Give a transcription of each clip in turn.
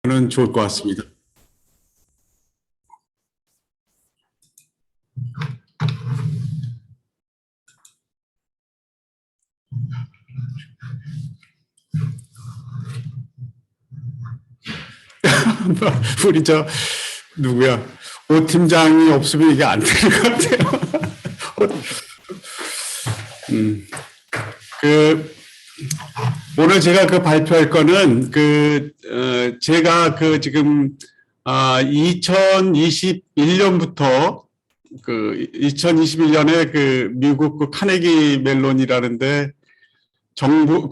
는 좋을 것 같습니다. 우리 누구야? 오 팀장이 없으면 이게 안 되는 것 같아요. 그 오늘 제가 발표할 거는 제가 지금 2021년부터 2021년에 미국 카네기 멜론이라는데 정부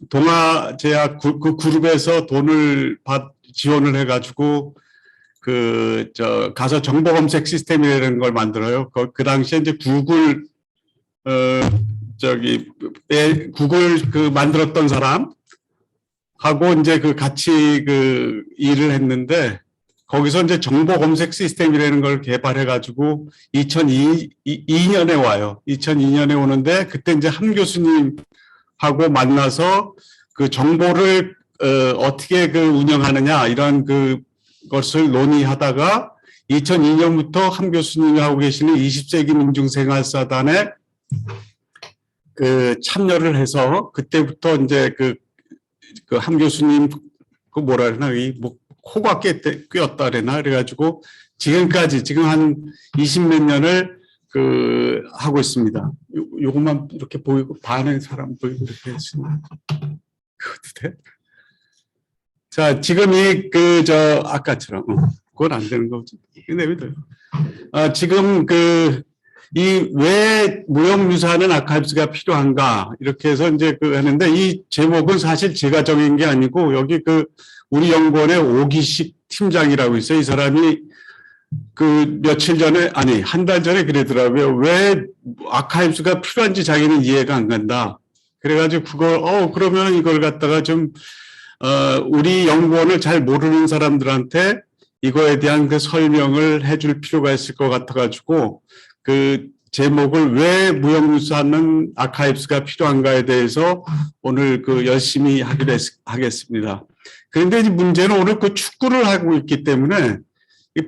동아제약 그룹에서 돈을 지원을 해가지고 가서 정보 검색 시스템이라는 걸 만들어요. 그 당시에 이제 구글 구글 만들었던 사람 하고 이제 같이 일을 했는데, 거기서 이제 정보 검색 시스템이라는 걸 개발해가지고 2002년에 와요. 2002년에 오는데, 그때 이제 함 교수님하고 만나서 정보를 어떻게 운영하느냐 이런 것을 논의하다가 2002년부터 함 교수님이 하고 계시는 20세기 민중생활사단에 참여를 해서, 그때부터 이제 함 교수님 뭐라 그러나 코가 꿰었다 그러나 그래가지고 지금까지 지금 한 20몇 년을 하고 있습니다. 요것만 이렇게 보이고 반의 사람 보이고 이렇게 했습니다. 그것도 돼? 자, 지금 아까처럼 그건 안 되는 거죠. 내비둬요. 지금 왜 무형유산은 아카이브스가 필요한가 이렇게 해서 이제 하는데, 이 제목은 사실 제가 정한 게 아니고 여기 우리 연구원의 오기식 팀장이라고 있어요. 이 사람이 며칠 전에 한 달 전에 그러더라고요. 왜 아카이브스가 필요한지 자기는 이해가 안 간다. 그래가지고 그러면 이걸 갖다가 좀 우리 연구원을 잘 모르는 사람들한테 이거에 대한 설명을 해줄 필요가 있을 것 같아가지고 제목을 왜 무형유산은 아카이브스가 필요한가에 대해서 오늘 열심히 하겠습니다. 그런데 이제 문제는 오늘 축구를 하고 있기 때문에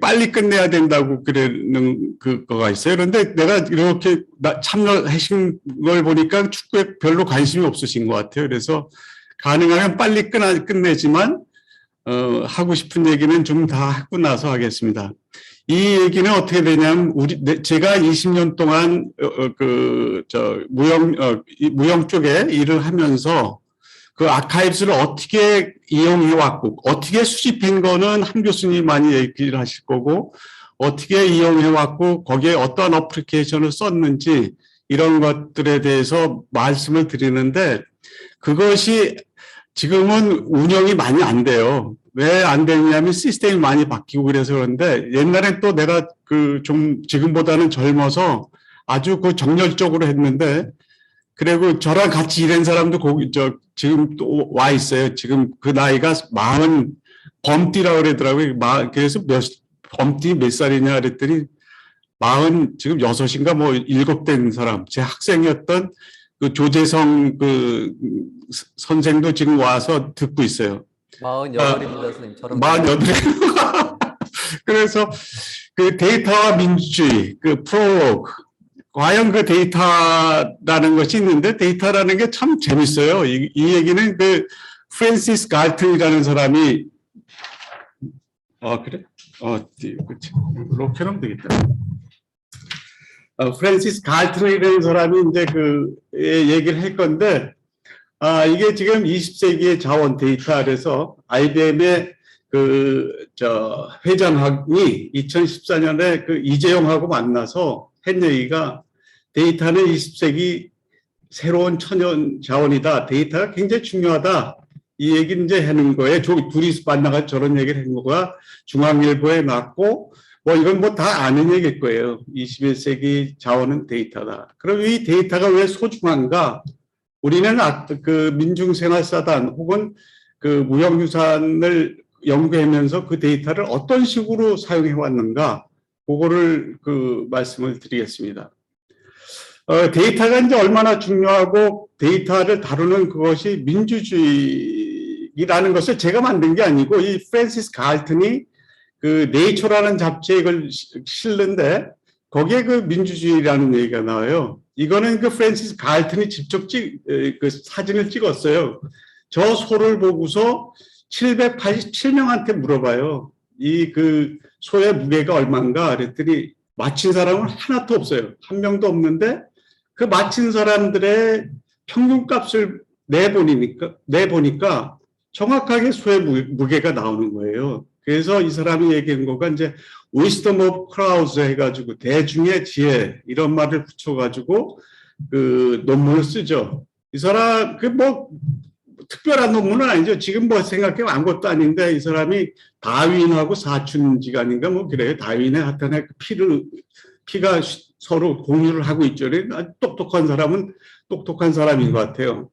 빨리 끝내야 된다고 그러는 거가 있어요. 그런데 내가 이렇게 참여하신 걸 보니까 축구에 별로 관심이 없으신 것 같아요. 그래서 가능하면 빨리 끝내지만 하고 싶은 얘기는 좀 다 하고 나서 하겠습니다. 이 얘기는 어떻게 되냐면, 제가 20년 동안 무형 쪽에 일을 하면서 아카이브스를 어떻게 이용해왔고, 어떻게 수집한 거는 함 교수님이 많이 얘기를 하실 거고, 어떻게 이용해왔고, 거기에 어떤 어플리케이션을 썼는지 이런 것들에 대해서 말씀을 드리는데, 그것이 지금은 운영이 많이 안 돼요. 왜 안 되냐면 시스템이 많이 바뀌고 그래서 그런데, 옛날엔 또 내가 좀 지금보다는 젊어서 아주 정열적으로 했는데, 그리고 저랑 같이 일한 사람도 지금 또 와 있어요. 지금 나이가 40 범띠라고 그러더라고요. 그래서 범띠 몇 살이냐 그랬더니 지금 6인가 7 된 사람, 제 학생이었던 조재성 선생도 지금 와서 듣고 있어요. 48입니다, 선생님. 저런 48. 그래서 데이터와 민주주의, 프롤로그, 과연 데이터라는 것이 있는데, 데이터라는 게 참 재밌어요. 이 얘기는 프랜시스 갈튼이라는 사람이, 그래? 그치. 이렇게 하면 되겠다. 프랜시스 갈튼이라는 사람이 이제 얘기를 할 건데, 이게 지금 20세기의 자원 데이터. 그래서 IBM의 회장이 2014년에 이재용하고 만나서 한 얘기가, 데이터는 20세기 새로운 천연 자원이다. 데이터가 굉장히 중요하다. 이 얘기를 이제 하는 거예요. 둘이 만나가 저런 얘기를 한 거가 중앙일보에 났고, 이건 다 아는 얘기일 거예요. 21세기 자원은 데이터다. 그럼 이 데이터가 왜 소중한가? 우리는 민중생활사단 혹은 무형유산을 연구하면서 그 데이터를 어떤 식으로 사용해 왔는가? 그거를 말씀을 드리겠습니다. 데이터가 이제 얼마나 중요하고 데이터를 다루는 그것이 민주주의에 민주주의라는 것을 제가 만든 게 아니고 이 프랜시스 갈튼이 그 네이처라는 잡지에 이걸 실는데 거기에 그 민주주의라는 얘기가 나와요. 이거는 그 프랜시스 갈튼이 직접 그 사진을 찍었어요. 저 소를 보고서 787명한테 물어봐요. 이 그 소의 무게가 얼마인가 그랬더니 맞힌 사람은 하나도 없어요. 한 명도 없는데 그 맞힌 사람들의 평균값을 내보니까 정확하게 소의 무게가 나오는 거예요. 그래서 이 사람이 얘기한 거가 이제 wisdom of crowds 해가지고 대중의 지혜 이런 말을 붙여가지고 그 논문을 쓰죠. 이 사람 그 뭐 특별한 논문은 아니죠. 지금 뭐 생각해보면 아무것도 아닌데 이 사람이 다윈하고 사춘지간인가 뭐 그래요. 다윈의 하여튼 피가 서로 공유를 하고 있죠. 똑똑한 사람은 똑똑한 사람인 것 같아요.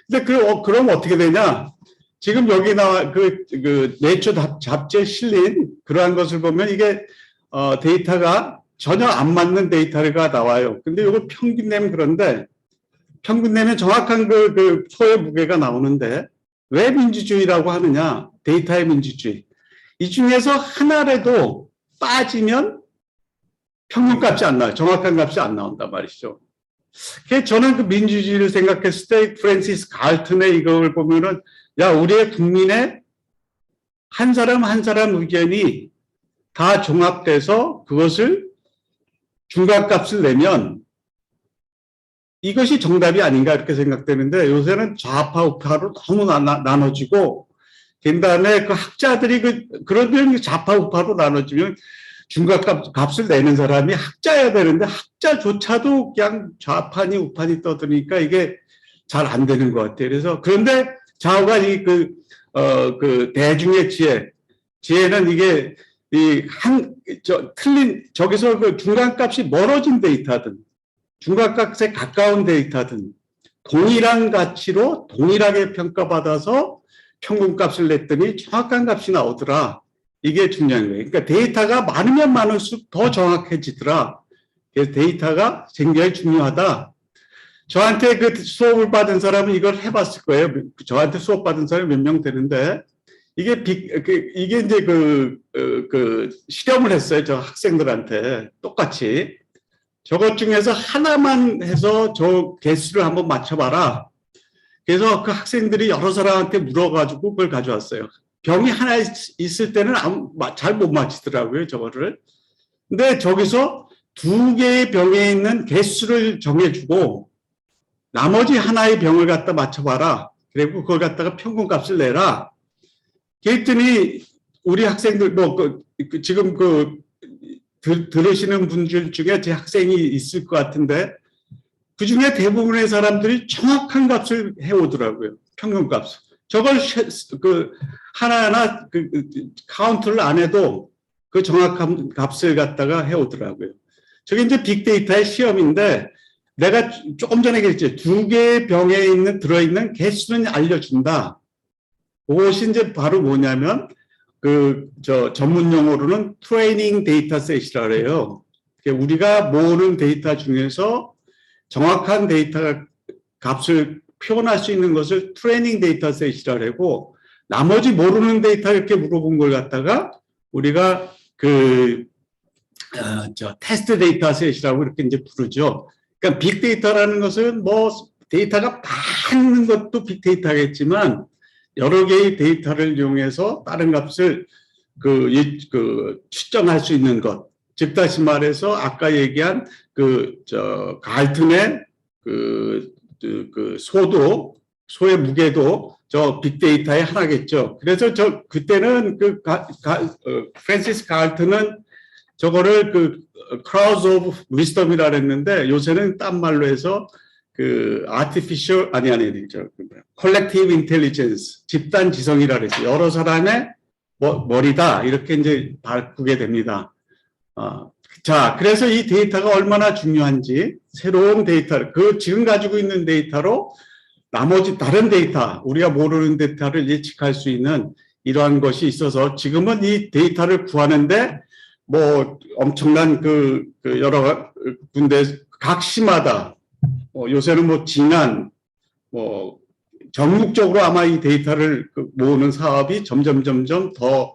근데 그럼 어떻게 되냐? 지금 여기 나와 그 네이처 잡지에 실린 그러한 것을 보면 이게 데이터가 전혀 안 맞는 데이터가 나와요. 근데 이거 평균 내면 그런데 평균 내면 정확한 그 소의 무게가 나오는데 왜 민주주의라고 하느냐? 데이터의 민주주의. 이 중에서 하나라도 빠지면 평균값이 안 나와요. 정확한 값이 안 나온단 말이죠. 그래서 저는 그 민주주의를 생각했을 때 프랜시스 갈튼의 이걸 보면은 야, 우리의 국민의 한 사람 한 사람 의견이 다 종합돼서 그것을 중간값을 내면 이것이 정답이 아닌가 이렇게 생각되는데 요새는 좌파 우파로 너무 나눠지고 그다음에 그 학자들이 그런 좌파 우파로 나눠지면 중간값을 내는 사람이 학자여야 되는데 학자조차도 그냥 좌파니 우파니 떠드니까 이게 잘 안 되는 것 같아요. 그래서 그런데 좌우가 그 대중의 지혜는 이게 저기서 그 중간값이 멀어진 데이터든 중간값에 가까운 데이터든 동일한 가치로 동일하게 평가받아서 평균값을 냈더니 정확한 값이 나오더라. 이게 중요한 거예요. 그러니까 데이터가 많으면 많을수록 더 정확해지더라. 그래서 데이터가 굉장히 중요하다. 저한테 그 수업을 받은 사람은 이걸 해봤을 거예요. 저한테 수업 받은 사람이 몇 명 되는데 이게 이제 실험을 했어요. 저 학생들한테 똑같이. 저것 중에서 하나만 해서 저 개수를 한번 맞춰봐라. 그래서 그 학생들이 여러 사람한테 물어가지고 그걸 가져왔어요. 병이 하나 있을 때는 잘 못 맞히더라고요, 저거를. 근데 저기서 두 개의 병에 있는 개수를 정해주고 나머지 하나의 병을 갖다 맞춰봐라. 그리고 그걸 갖다가 평균값을 내라. 그랬더니 우리 학생들 지금 들으시는 분들 중에 제 학생이 있을 것 같은데 그 중에 대부분의 사람들이 정확한 값을 해오더라고요. 평균값. 저걸 하나하나 카운트를 안 해도 그 정확한 값을 갖다가 해오더라고요. 저게 이제 빅데이터의 시험인데 내가 조금 전에 얘기했죠. 두 개의 병에 들어있는 개수는 알려준다. 그것이 이제 바로 뭐냐면 전문 용어로는 트레이닝 데이터셋이라고 해요. 우리가 모으는 데이터 중에서 정확한 데이터 값을 표현할 수 있는 것을 트레이닝 데이터셋이라고 하고 나머지 모르는 데이터 이렇게 물어본 걸 갖다가 우리가 테스트 데이터셋이라고 이렇게 이제 부르죠. 그러니까 빅데이터라는 것은 뭐 데이터가 많은 것도 빅데이터겠지만 여러 개의 데이터를 이용해서 다른 값을 추정할 수 있는 것. 즉 다시 말해서 아까 얘기한 갈튼의 소의 무게도 저 빅데이터의 하나겠죠. 그래서 그때는 프랜시스 갈튼은 저거를 crowds of wisdom이라 그랬는데 요새는 딴 말로 해서 artificial collective intelligence 집단 지성이라 그랬죠. 여러 사람의 머리다 이렇게 이제 바꾸게 됩니다. 자, 그래서 이 데이터가 얼마나 중요한지 새로운 데이터, 지금 가지고 있는 데이터로 나머지 다른 데이터, 우리가 모르는 데이터를 예측할 수 있는 이러한 것이 있어서 지금은 이 데이터를 구하는데 뭐 엄청난 여러 군데 각 시마다 요새는 뭐 진안, 전국적으로 아마 이 데이터를 모으는 사업이 점점 더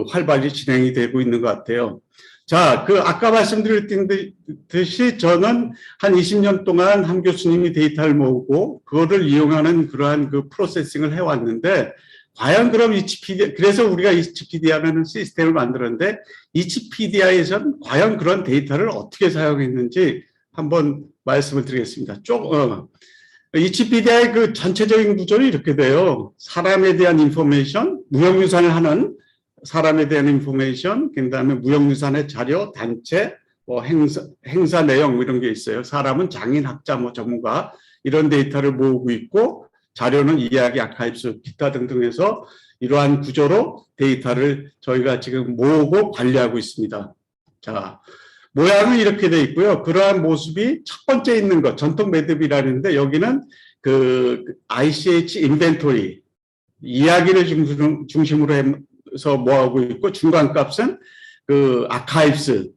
활발히 진행이 되고 있는 것 같아요. 자, 아까 말씀드렸듯이 저는 한 20년 동안 한 교수님이 데이터를 모으고 그거를 이용하는 그러한 프로세싱을 해왔는데, 과연 그럼 그래서 우리가 이치피디아라는 시스템을 만들었는데, 이치피디아에서는 과연 그런 데이터를 어떻게 사용했는지 한번 말씀을 드리겠습니다. 이치피디아의 전체적인 구조는 이렇게 돼요. 사람에 대한 인포메이션, 무형유산을 하는 사람에 대한 인포메이션, 그 다음에 무형유산의 자료, 단체, 행사 내용 이런 게 있어요. 사람은 장인, 학자, 전문가 이런 데이터를 모으고 있고, 자료는 이야기, 아카이브스, 기타 등등 해서 이러한 구조로 데이터를 저희가 지금 모으고 관리하고 있습니다. 자, 모양은 이렇게 돼 있고요. 그러한 모습이 첫 번째 있는 것, 전통 매듭이라는데, 여기는 ICH 인벤토리, 이야기를 중심으로 해서 모아고 있고, 중간값은 아카이브스,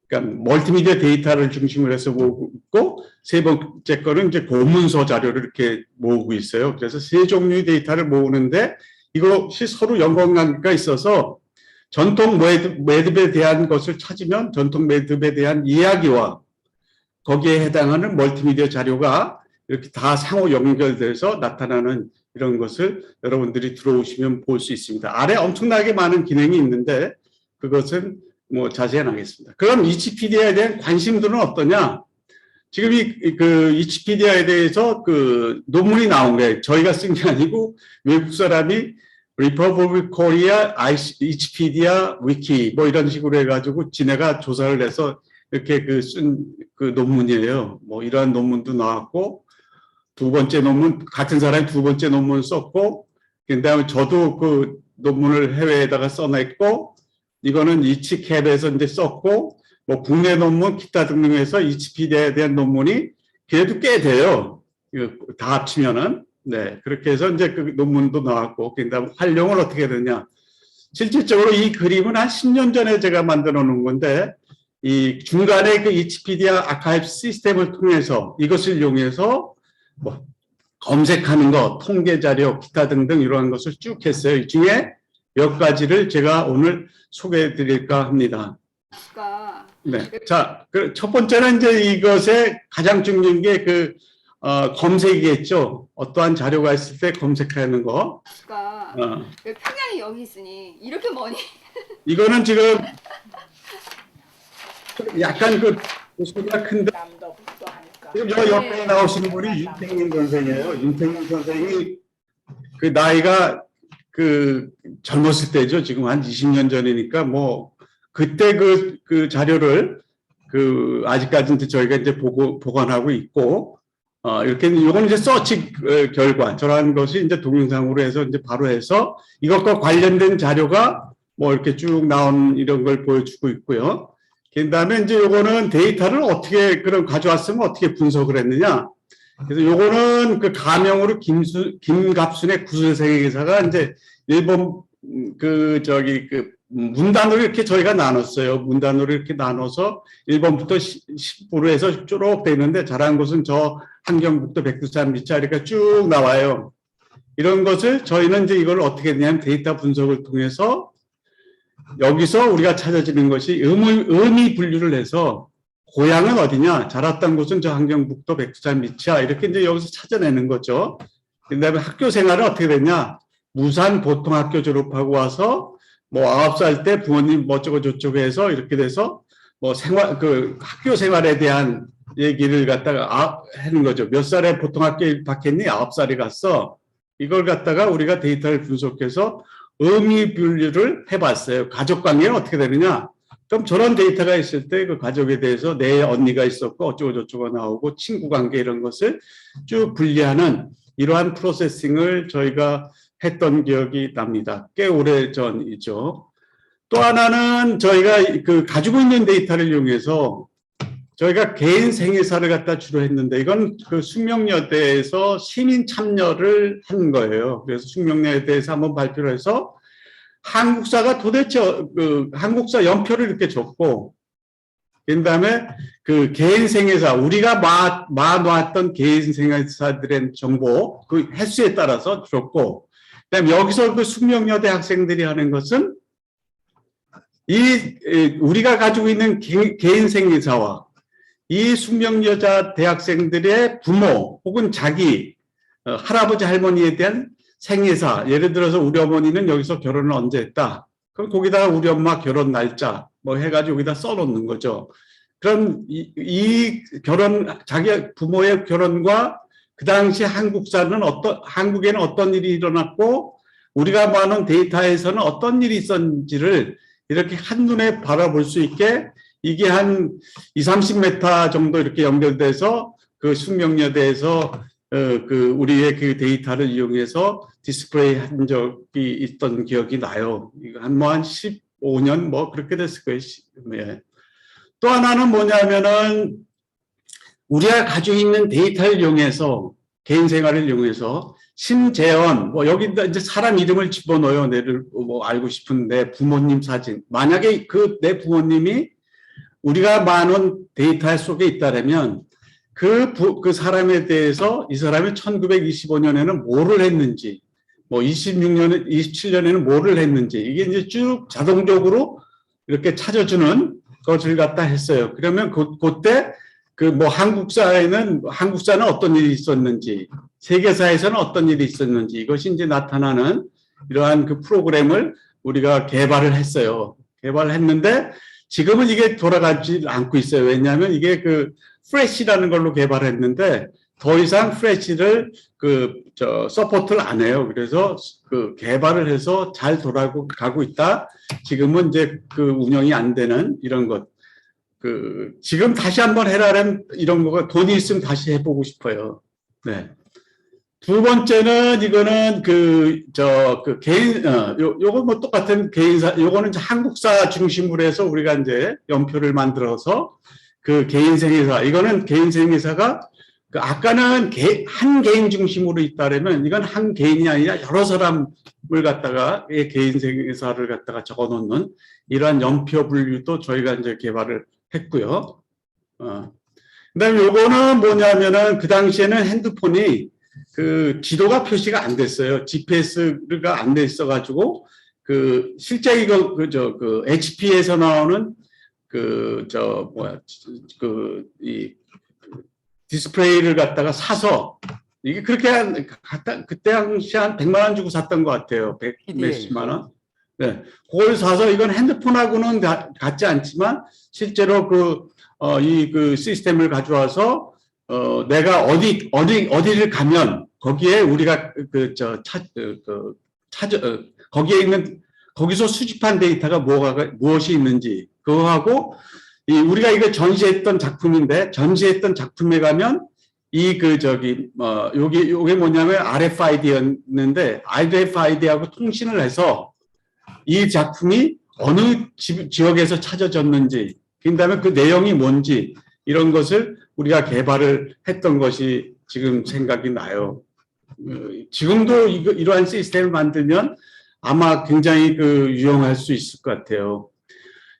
그러니까 멀티미디어 데이터를 중심으로 해서 모으고 있고, 세 번째 거는 이제 공문서 자료를 이렇게 모으고 있어요. 그래서 세 종류의 데이터를 모으는데, 이것이 서로 연관관계가 있어서 전통 매듭에 대한 것을 찾으면 전통 매듭에 대한 이야기와 거기에 해당하는 멀티미디어 자료가 이렇게 다 상호 연결돼서 나타나는 이런 것을 여러분들이 들어오시면 볼 수 있습니다. 아래 엄청나게 많은 기능이 있는데 그것은 자세히 안 하겠습니다. 그럼 이치피디아에 대한 관심도는 어떠냐? 지금 이치피디아에 대해서 논문이 나온 거예요. 저희가 쓴 게 아니고 외국 사람이 Republic Korea 이치피디아 위키 이런 식으로 해가지고 지네가 조사를 해서 이렇게 쓴 논문이에요. 이러한 논문도 나왔고, 두 번째 논문, 같은 사람이 두 번째 논문을 썼고, 그 다음에 저도 논문을 해외에다가 써냈고, 이거는 이치캡에서 이제 썼고, 국내 논문, 기타 등등해서 이치피디아에 대한 논문이 그래도 꽤 돼요. 다 합치면은. 네. 그렇게 해서 이제 논문도 나왔고, 그 다음에 활용을 어떻게 되냐. 실질적으로 이 그림은 한 10년 전에 제가 만들어 놓은 건데, 이 중간에 이치피디아 아카이브 시스템을 통해서 이것을 이용해서 검색하는 것, 통계 자료, 기타 등등 이러한 것을 쭉 했어요. 이 중에 몇 가지를 제가 오늘 소개해 드릴까 합니다. 네. 자, 첫 번째는 이제 이것의 가장 중요한 게 검색이겠죠. 어떠한 자료가 있을 때 검색하는 거. 평양이 여기 있으니 이렇게 머니. 이거는 지금 약간 소리가 큰데 지금 저 옆에 나오시는 분이 윤택민 선생이에요. 윤택민 선생이 나이가 젊었을 때죠. 지금 한 20년 전이니까 그때 그 자료를 아직까지 저희가 이제 보관하고 있고, 이렇게 이건 이제 서치 결과 저러한 것이 이제 동영상으로 해서 이제 바로 해서 이것과 관련된 자료가 이렇게 쭉 나온 이런 걸 보여주고 있고요. 그 다음에 이제 요거는 데이터를 어떻게 가져왔으면 어떻게 분석을 했느냐. 그래서 요거는 가명으로 김갑순의 구술생애기사가 이제 일본 문단으로 이렇게 저희가 나눴어요. 문단으로 이렇게 나눠서 1번부터 10부로 해서 쭉 돼 있는데, 잘한 것은 저 한경북도 백두산 밑차 이렇게 쭉 나와요. 이런 것을 저희는 이제 이걸 어떻게 했냐면 데이터 분석을 통해서 여기서 우리가 찾아지는 것이 의미 분류를 해서 고향은 어디냐, 자랐던 곳은 저 한경북도 백두산 밑차 이렇게 이제 여기서 찾아내는 거죠. 그 다음에 학교 생활은 어떻게 됐냐, 무산 보통학교 졸업하고 와서 9살 때 부모님 어쩌고 저쩌고 해서 이렇게 돼서 학교 생활에 대한 얘기를 갖다가 하는 거죠. 몇 살에 보통학교 입학했니? 9살에 갔어. 이걸 갖다가 우리가 데이터를 분석해서 의미 분류를 해봤어요. 가족 관계는 어떻게 되느냐? 그럼 저런 데이터가 있을 때 그 가족에 대해서 내 언니가 있었고 어쩌고 저쩌고 나오고 친구 관계 이런 것을 쭉 분리하는 이러한 프로세싱을 저희가 했던 기억이 납니다. 꽤 오래 전이죠. 또 하나는 저희가 가지고 있는 데이터를 이용해서 저희가 개인 생애사를 갖다 주로 했는데, 이건 숙명여대에서 시민 참여를 한 거예요. 그래서 숙명여대에서 한번 발표를 해서 한국사가 도대체 한국사 연표를 이렇게 줬고, 그다음에 그 개인 생애사, 우리가 놔왔던 개인 생애사들의 정보, 그 횟수에 따라서 줬고, 그다음에 여기서 그 숙명여대 학생들이 하는 것은 우리가 가지고 있는 개인 생애사와 이 숙명여자 대학생들의 부모 혹은 자기 할아버지 할머니에 대한 생애사, 예를 들어서 우리 어머니는 여기서 결혼을 언제 했다. 그럼 거기다가 우리 엄마 결혼 날짜 뭐 해가지고 여기다 써놓는 거죠. 그럼 이 결혼, 자기 부모의 결혼과 그 당시 한국에는 어떤 일이 일어났고 우리가 모아놓은 데이터에서는 어떤 일이 있었는지를 이렇게 한눈에 바라볼 수 있게 이게 한 20-30m 정도 이렇게 연결돼서 그 숙명여대에서 우리의 그 데이터를 이용해서 디스플레이 한 적이 있던 기억이 나요. 이거 한 15년 뭐 그렇게 됐을 거예요. 예. 또 하나는 뭐냐면은 우리가 가지고 있는 데이터를 이용해서 개인 생활을 이용해서 심재원 뭐 여기다 이제 사람 이름을 집어넣어요. 내를 뭐 알고 싶은데 부모님 사진. 만약에 그 내 부모님이 우리가 많은 데이터 속에 있다면 그 사람에 대해서 이 사람이 1925년에는 뭐를 했는지, 뭐 27년에는 뭐를 했는지, 이게 이제 쭉 자동적으로 이렇게 찾아주는 것을 갖다 했어요. 그러면 그때 한국사는 어떤 일이 있었는지, 세계사에서는 어떤 일이 있었는지, 이것이 이제 나타나는 이러한 그 프로그램을 우리가 개발을 했어요. 개발을 했는데, 지금은 이게 돌아가지 않고 있어요. 왜냐하면 이게 프레시라는 걸로 개발했는데 더 이상 프레시를 서포트를 안 해요. 그래서 개발을 해서 잘 돌아가고 있다. 지금은 이제 운영이 안 되는 이런 것. 지금 다시 한번 해라면 이런 거가 돈이 있으면 다시 해보고 싶어요. 네. 두 번째는 이거는 요거 뭐 똑같은 개인사, 요거는 한국사 중심으로 해서 우리가 이제 연표를 만들어서 개인 생애사, 이거는 개인 생애사가 아까는 한 개인 중심으로 있다면 이건 한 개인이 아니라 여러 사람을 갖다가 개인 생애사를 갖다가 적어 놓는 이러한 연표 분류도 저희가 이제 개발을 했고요. 그다음에 요거는 뭐냐면은 그 당시에는 핸드폰이 지도가 표시가 안 됐어요. GPS가 안 돼 있어가지고, 실제 이거, HP에서 나오는, 디스플레이를 갖다가 사서, 이게 그렇게 그때 당시 한 100만 원 주고 샀던 것 같아요. 100 몇십만 원. 네. 그걸 사서 이건 핸드폰하고는 같지 않지만, 실제로 시스템을 가져와서, 내가 어디를 가면 거기에 우리가 거기서 수집한 데이터가 무엇이 있는지 그거하고 우리가 이거 전시했던 작품인데 전시했던 작품에 가면 요게 뭐냐면 RFID였는데 RFID하고 통신을 해서 이 작품이 어느 지역에서 찾아졌는지 그다음에 그 내용이 뭔지 이런 것을 우리가 개발을 했던 것이 지금 생각이 나요. 지금도 이러한 시스템을 만들면 아마 굉장히 유용할 수 있을 것 같아요.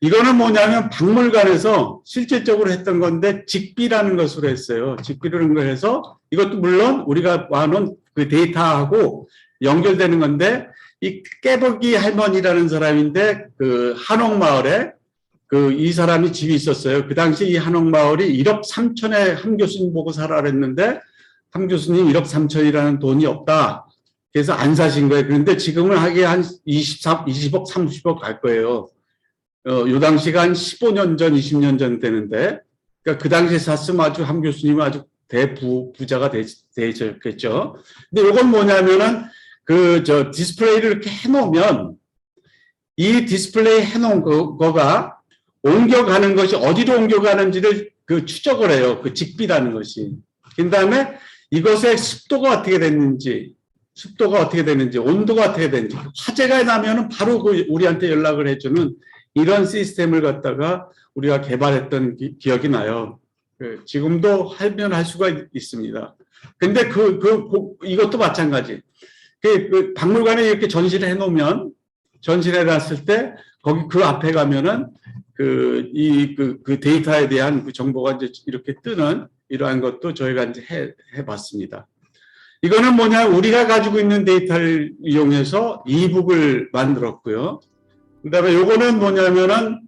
이거는 뭐냐면 박물관에서 실질적으로 했던 건데 직비라는 것으로 했어요. 직비라는 걸 해서 이것도 물론 우리가 와놓은 그 데이터하고 연결되는 건데 이 깨버기 할머니라는 사람인데 한옥마을에 이 사람이 집이 있었어요. 그 당시 이 한옥마을이 1억 3천에 한 교수님 보고 사라 그랬는데 한 교수님 1억 3천이라는 돈이 없다. 그래서 안 사신 거예요. 그런데 지금은 하기에 한 20억, 30억 갈 거예요. 요 당시가 한 15년 전, 20년 전 되는데, 그러니까 그 당시에 샀으면 아주 한 교수님은 아주 부자가 되셨겠죠. 근데 이건 뭐냐면은 디스플레이를 이렇게 해놓으면 이 디스플레이 해놓은 거가 옮겨가는 것이 어디로 옮겨가는지를 추적을 해요. 직비라는 것이. 그 다음에 이것의 습도가 어떻게 됐는지, 온도가 어떻게 되는지, 화재가 나면은 바로 우리한테 연락을 해주는 이런 시스템을 갖다가 우리가 개발했던 기억이 나요. 지금도 하면 할 수가 있습니다. 근데 이것도 마찬가지. 박물관에 이렇게 전시를 해놓으면 전시해 놨을 때 거기 그 앞에 가면은 그 데이터에 대한 그 정보가 이제 이렇게 뜨는 이러한 것도 저희가 이제 해봤습니다. 이거는 뭐냐, 우리가 가지고 있는 데이터를 이용해서 이북을 만들었고요. 그다음에 요거는 뭐냐면은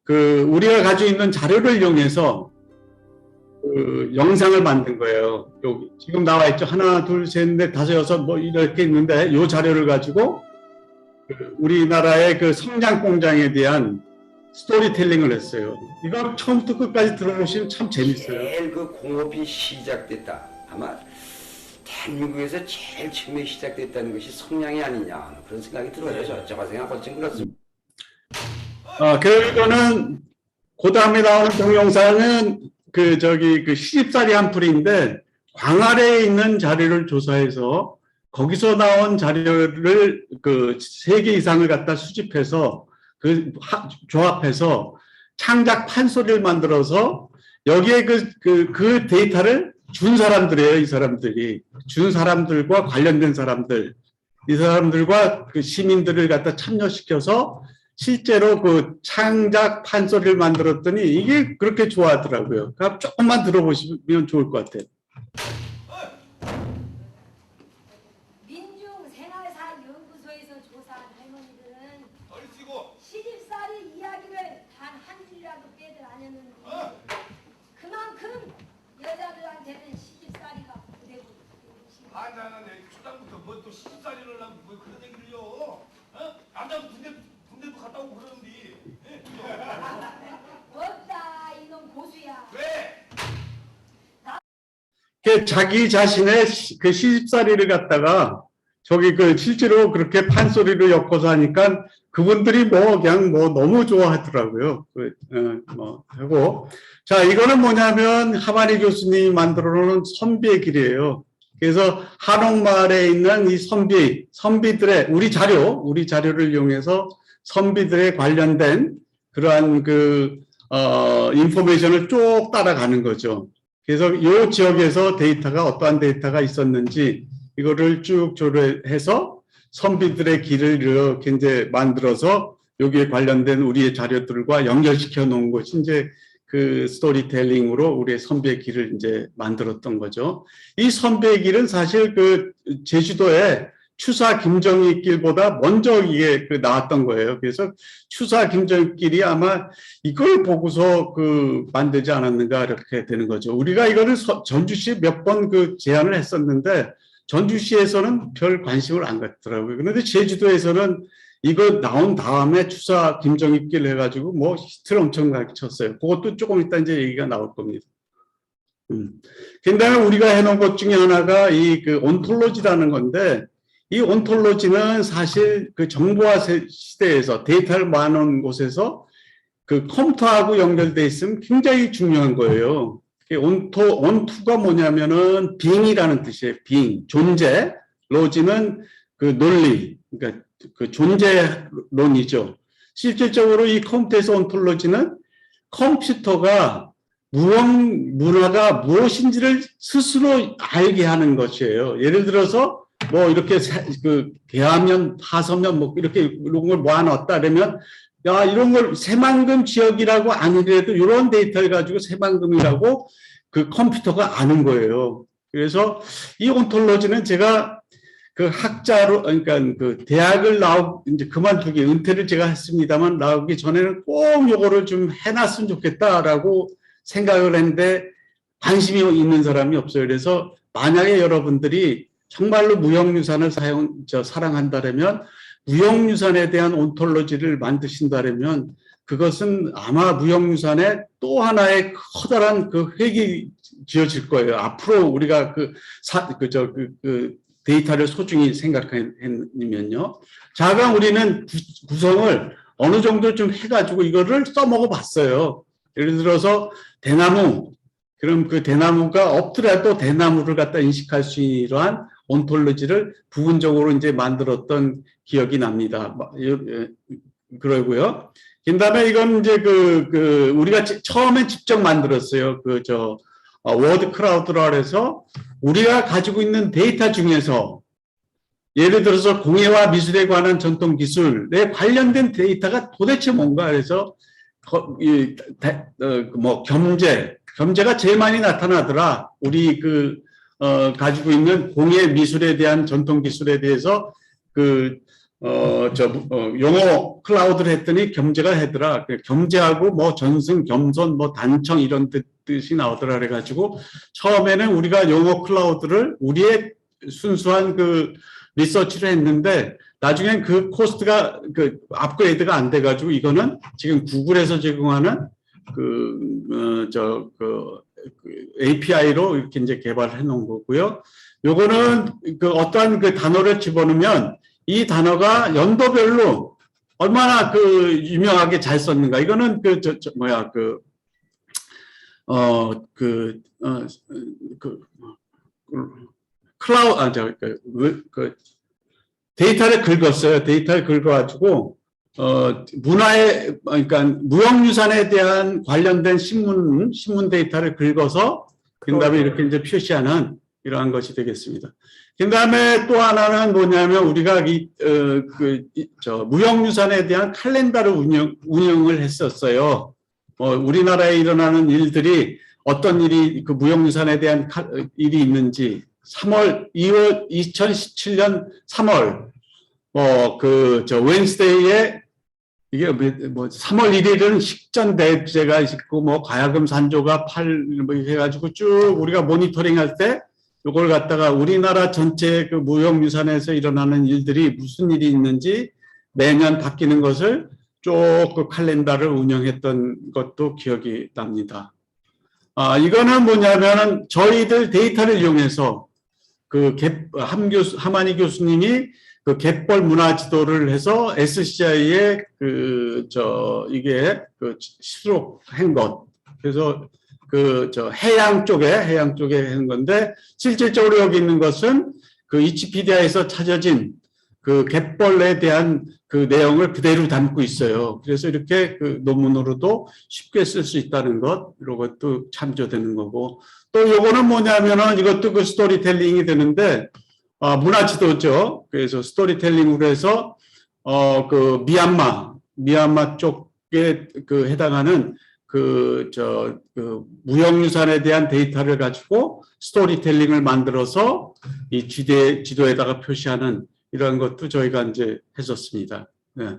그 우리가 가지고 있는 자료를 이용해서 그 영상을 만든 거예요. 여기 지금 나와 있죠. 하나, 둘, 셋, 넷, 다섯, 여섯 뭐 이렇게 있는데 요 자료를 가지고 그 우리나라의 그 성장 공장에 대한 스토리텔링을 했어요. 이거 처음부터 끝까지 들어보시면 참 재밌어요. 제일 그 공업이 시작됐다. 아마 대한민국에서 제일 처음에 시작됐다는 것이 성량이 아니냐 그런 생각이 들어요. 제가 생각할 땐 그렇습니다. 그거는 그 다음에 나오는 동영상은 그 시집살이 한 풀인데 광활에 있는 자료를 조사해서 거기서 나온 자료를 그 3개 이상을 갖다 수집해서 조합해서 창작 판소리를 만들어서 여기에 그 데이터를 준 사람들이에요. 이 사람들이 준 사람들과 관련된 사람들, 이 사람들과 그 시민들을 갖다 참여시켜서 실제로 그 창작 판소리를 만들었더니 이게 그렇게 좋아하더라고요. 그러니까 조금만 들어보시면 좋을 것 같아요. 민중생활사연구소에서 조사한 할머니들은 시집살이 이야기를 단 한 줄이라도 빼들 아냐는데 그만큼 여자들한테는 시집살이가 부대고 아, 나는 초장부터 뭐 또 시집살이를 하고 뭐 그런 얘기를요. 남자는 군대도 갔다 오고 그러는데. 없다 이놈 고수야. 왜? 자기 자신의 그 시집살이를 갖다가 저기 그 실제로 그렇게 판소리로 엮어서 하니까 그분들이 뭐 그냥 뭐 너무 좋아하더라고요. 하고 자, 이거는 뭐냐면 하바니 교수님이 만들어 놓은 선비의 길이에요. 그래서 한옥마을에 있는 이 선비들의 우리 자료를 이용해서 선비들에 관련된 그러한 인포메이션을 쭉 따라가는 거죠. 그래서 이 지역에서 어떠한 데이터가 있었는지 이거를 쭉 조회해서 선비들의 길을 이렇게 이제 만들어서 여기에 관련된 우리의 자료들과 연결시켜 놓은 것이 이제 그 스토리텔링으로 우리의 선비의 길을 이제 만들었던 거죠. 이 선비의 길은 사실 그 제주도에 추사 김정희 길보다 먼저 이게 나왔던 거예요. 그래서 추사 김정희 길이 아마 이걸 보고서 만들지 않았는가 이렇게 되는 거죠. 우리가 이거를 전주시에 몇 번 제안을 했었는데 전주시에서는 별 관심을 안 갖더라고요. 그런데 제주도에서는 이거 나온 다음에 추사 김정희 길 해가지고 뭐 히트를 엄청나게 쳤어요. 그것도 조금 이따 이제 얘기가 나올 겁니다. 그다음에 우리가 해놓은 것 중에 하나가 온톨로지라는 건데 이 온톨로지는 사실 그 정보화 시대에서 데이터를 모아놓은 곳에서 그 컴퓨터하고 연결돼 있으면 굉장히 중요한 거예요. 온투가 뭐냐면은 빙이라는 뜻이에요. 빙, 존재. 로지는 그 논리, 그러니까 그 존재론이죠. 실질적으로 이 컴퓨터에서 온톨로지는 컴퓨터가 문화가 무엇인지를 스스로 알게 하는 것이에요. 예를 들어서 뭐 이렇게 개화면, 화서면 뭐 이렇게 이런 걸 모아놨다 그러면 야, 이런 걸 새만금 지역이라고 아니더라도 이런 데이터를 가지고 새만금이라고 그 컴퓨터가 아는 거예요. 그래서 이 온톨로지는 제가 그 학자로, 그러니까 그 대학을 이제 그만두기, 은퇴를 제가 했습니다만 나오기 전에는 꼭 요거를 좀 해놨으면 좋겠다라고 생각을 했는데 관심이 있는 사람이 없어요. 그래서 만약에 여러분들이 정말로 무형유산을 사랑한다면 무형유산에 대한 온톨로지를 만드신다면 그것은 아마 무형유산의 또 하나의 커다란 획이 지어질 거예요. 앞으로 우리가 데이터를 소중히 생각하면요. 자, 그럼 우리는 구성을 어느 정도 좀 해가지고 이거를 써먹어 봤어요. 예를 들어서 대나무, 그럼 그 대나무가 없더라도 대나무를 갖다 인식할 수 있는 이러한 온톨로지를 부분적으로 이제 만들었던 기억이 납니다. 그러고요. 그 다음에 이건 이제 우리가 처음에 직접 만들었어요. 워드 크라우드라 해서 우리가 가지고 있는 데이터 중에서 예를 들어서 공예와 미술에 관한 전통 기술에 관련된 데이터가 도대체 뭔가 그래서 겸재가 제일 많이 나타나더라. 우리 가지고 있는 공예 미술에 대한 전통 기술에 대해서 용어 클라우드를 했더니 겸재가 하더라. 겸재하고 뭐 전승, 겸손, 뭐 단청 이런 뜻이 나오더라. 그래가지고 처음에는 우리가 용어 클라우드를 우리의 순수한 리서치를 했는데 나중엔 그 코스트가 업그레이드가 안 돼가지고 이거는 지금 구글에서 제공하는 API로 이렇게 이제 개발을 해놓은 거고요. 요거는 어떠한 단어를 집어넣으면 이 단어가 연도별로 얼마나 유명하게 잘 썼는가. 이거는 데이터를 긁었어요. 데이터를 긁어가지고, 그러니까 무형유산에 대한 관련된 신문 데이터를 긁어서, 그 다음에 이렇게 이제 표시하는 이러한 것이 되겠습니다. 그 다음에 또 하나는 뭐냐면, 우리가 무형유산에 대한 칼렌더를 운영을 했었어요. 우리나라에 일어나는 일들이 어떤 일이 무형유산에 대한 일이 있는지, 2017년 3월, 웬스데이에, 이게 3월 1일은 식전대제가 있고, 가야금 산조가 해가지고 쭉 우리가 모니터링 할 때, 요걸 갖다가 우리나라 전체 무형유산에서 일어나는 일들이 무슨 일이 있는지 매년 바뀌는 것을 쭉 칼렌더를 운영했던 것도 기억이 납니다. 이거는 뭐냐면은 저희들 데이터를 이용해서 하만희 교수님이 갯벌 문화 지도를 해서 SCI에 이게 수록한 것. 그래서 해양 쪽에 한 건데, 실질적으로 여기 있는 것은 위키피디아에서 찾아진 갯벌에 대한 내용을 그대로 담고 있어요. 그래서 이렇게 논문으로도 쉽게 쓸 수 있다는 것, 이런 것도 참조되는 거고. 또 요거는 뭐냐면은 이것도 스토리텔링이 되는데, 문화 지도죠. 그래서 스토리텔링으로 해서, 미얀마 쪽에 해당하는 무형유산에 대한 데이터를 가지고 스토리텔링을 만들어서 이 지도에다가 표시하는 이런 것도 저희가 이제 했었습니다. 네.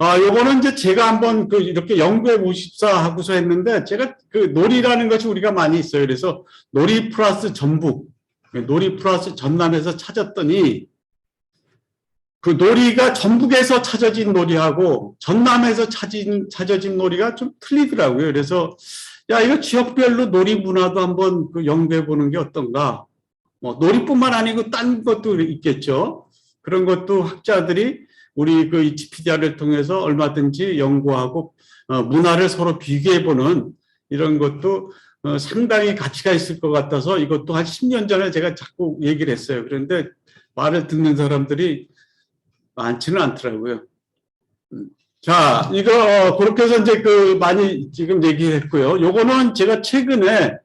요거는 이제 제가 한번 이렇게 연구해 보십사 하고서 했는데, 제가 놀이라는 것이 우리가 많이 있어요. 그래서 놀이 플러스 전북, 놀이 플러스 전남에서 찾았더니, 놀이가 전북에서 찾아진 놀이하고 전남에서 찾아진 놀이가 좀 틀리더라고요. 그래서, 이거 지역별로 놀이 문화도 한번 연구해 보는 게 어떤가. 놀이뿐만 아니고 딴 것도 있겠죠. 그런 것도 학자들이 우리 위키피디아를 통해서 얼마든지 연구하고 문화를 서로 비교해보는 이런 것도 상당히 가치가 있을 것 같아서 이것도 한 10년 전에 제가 자꾸 얘기를 했어요. 그런데 말을 듣는 사람들이 많지는 않더라고요. 자, 이거 그렇게 해서 이제 많이 지금 얘기했고요. 요거는 제가 최근에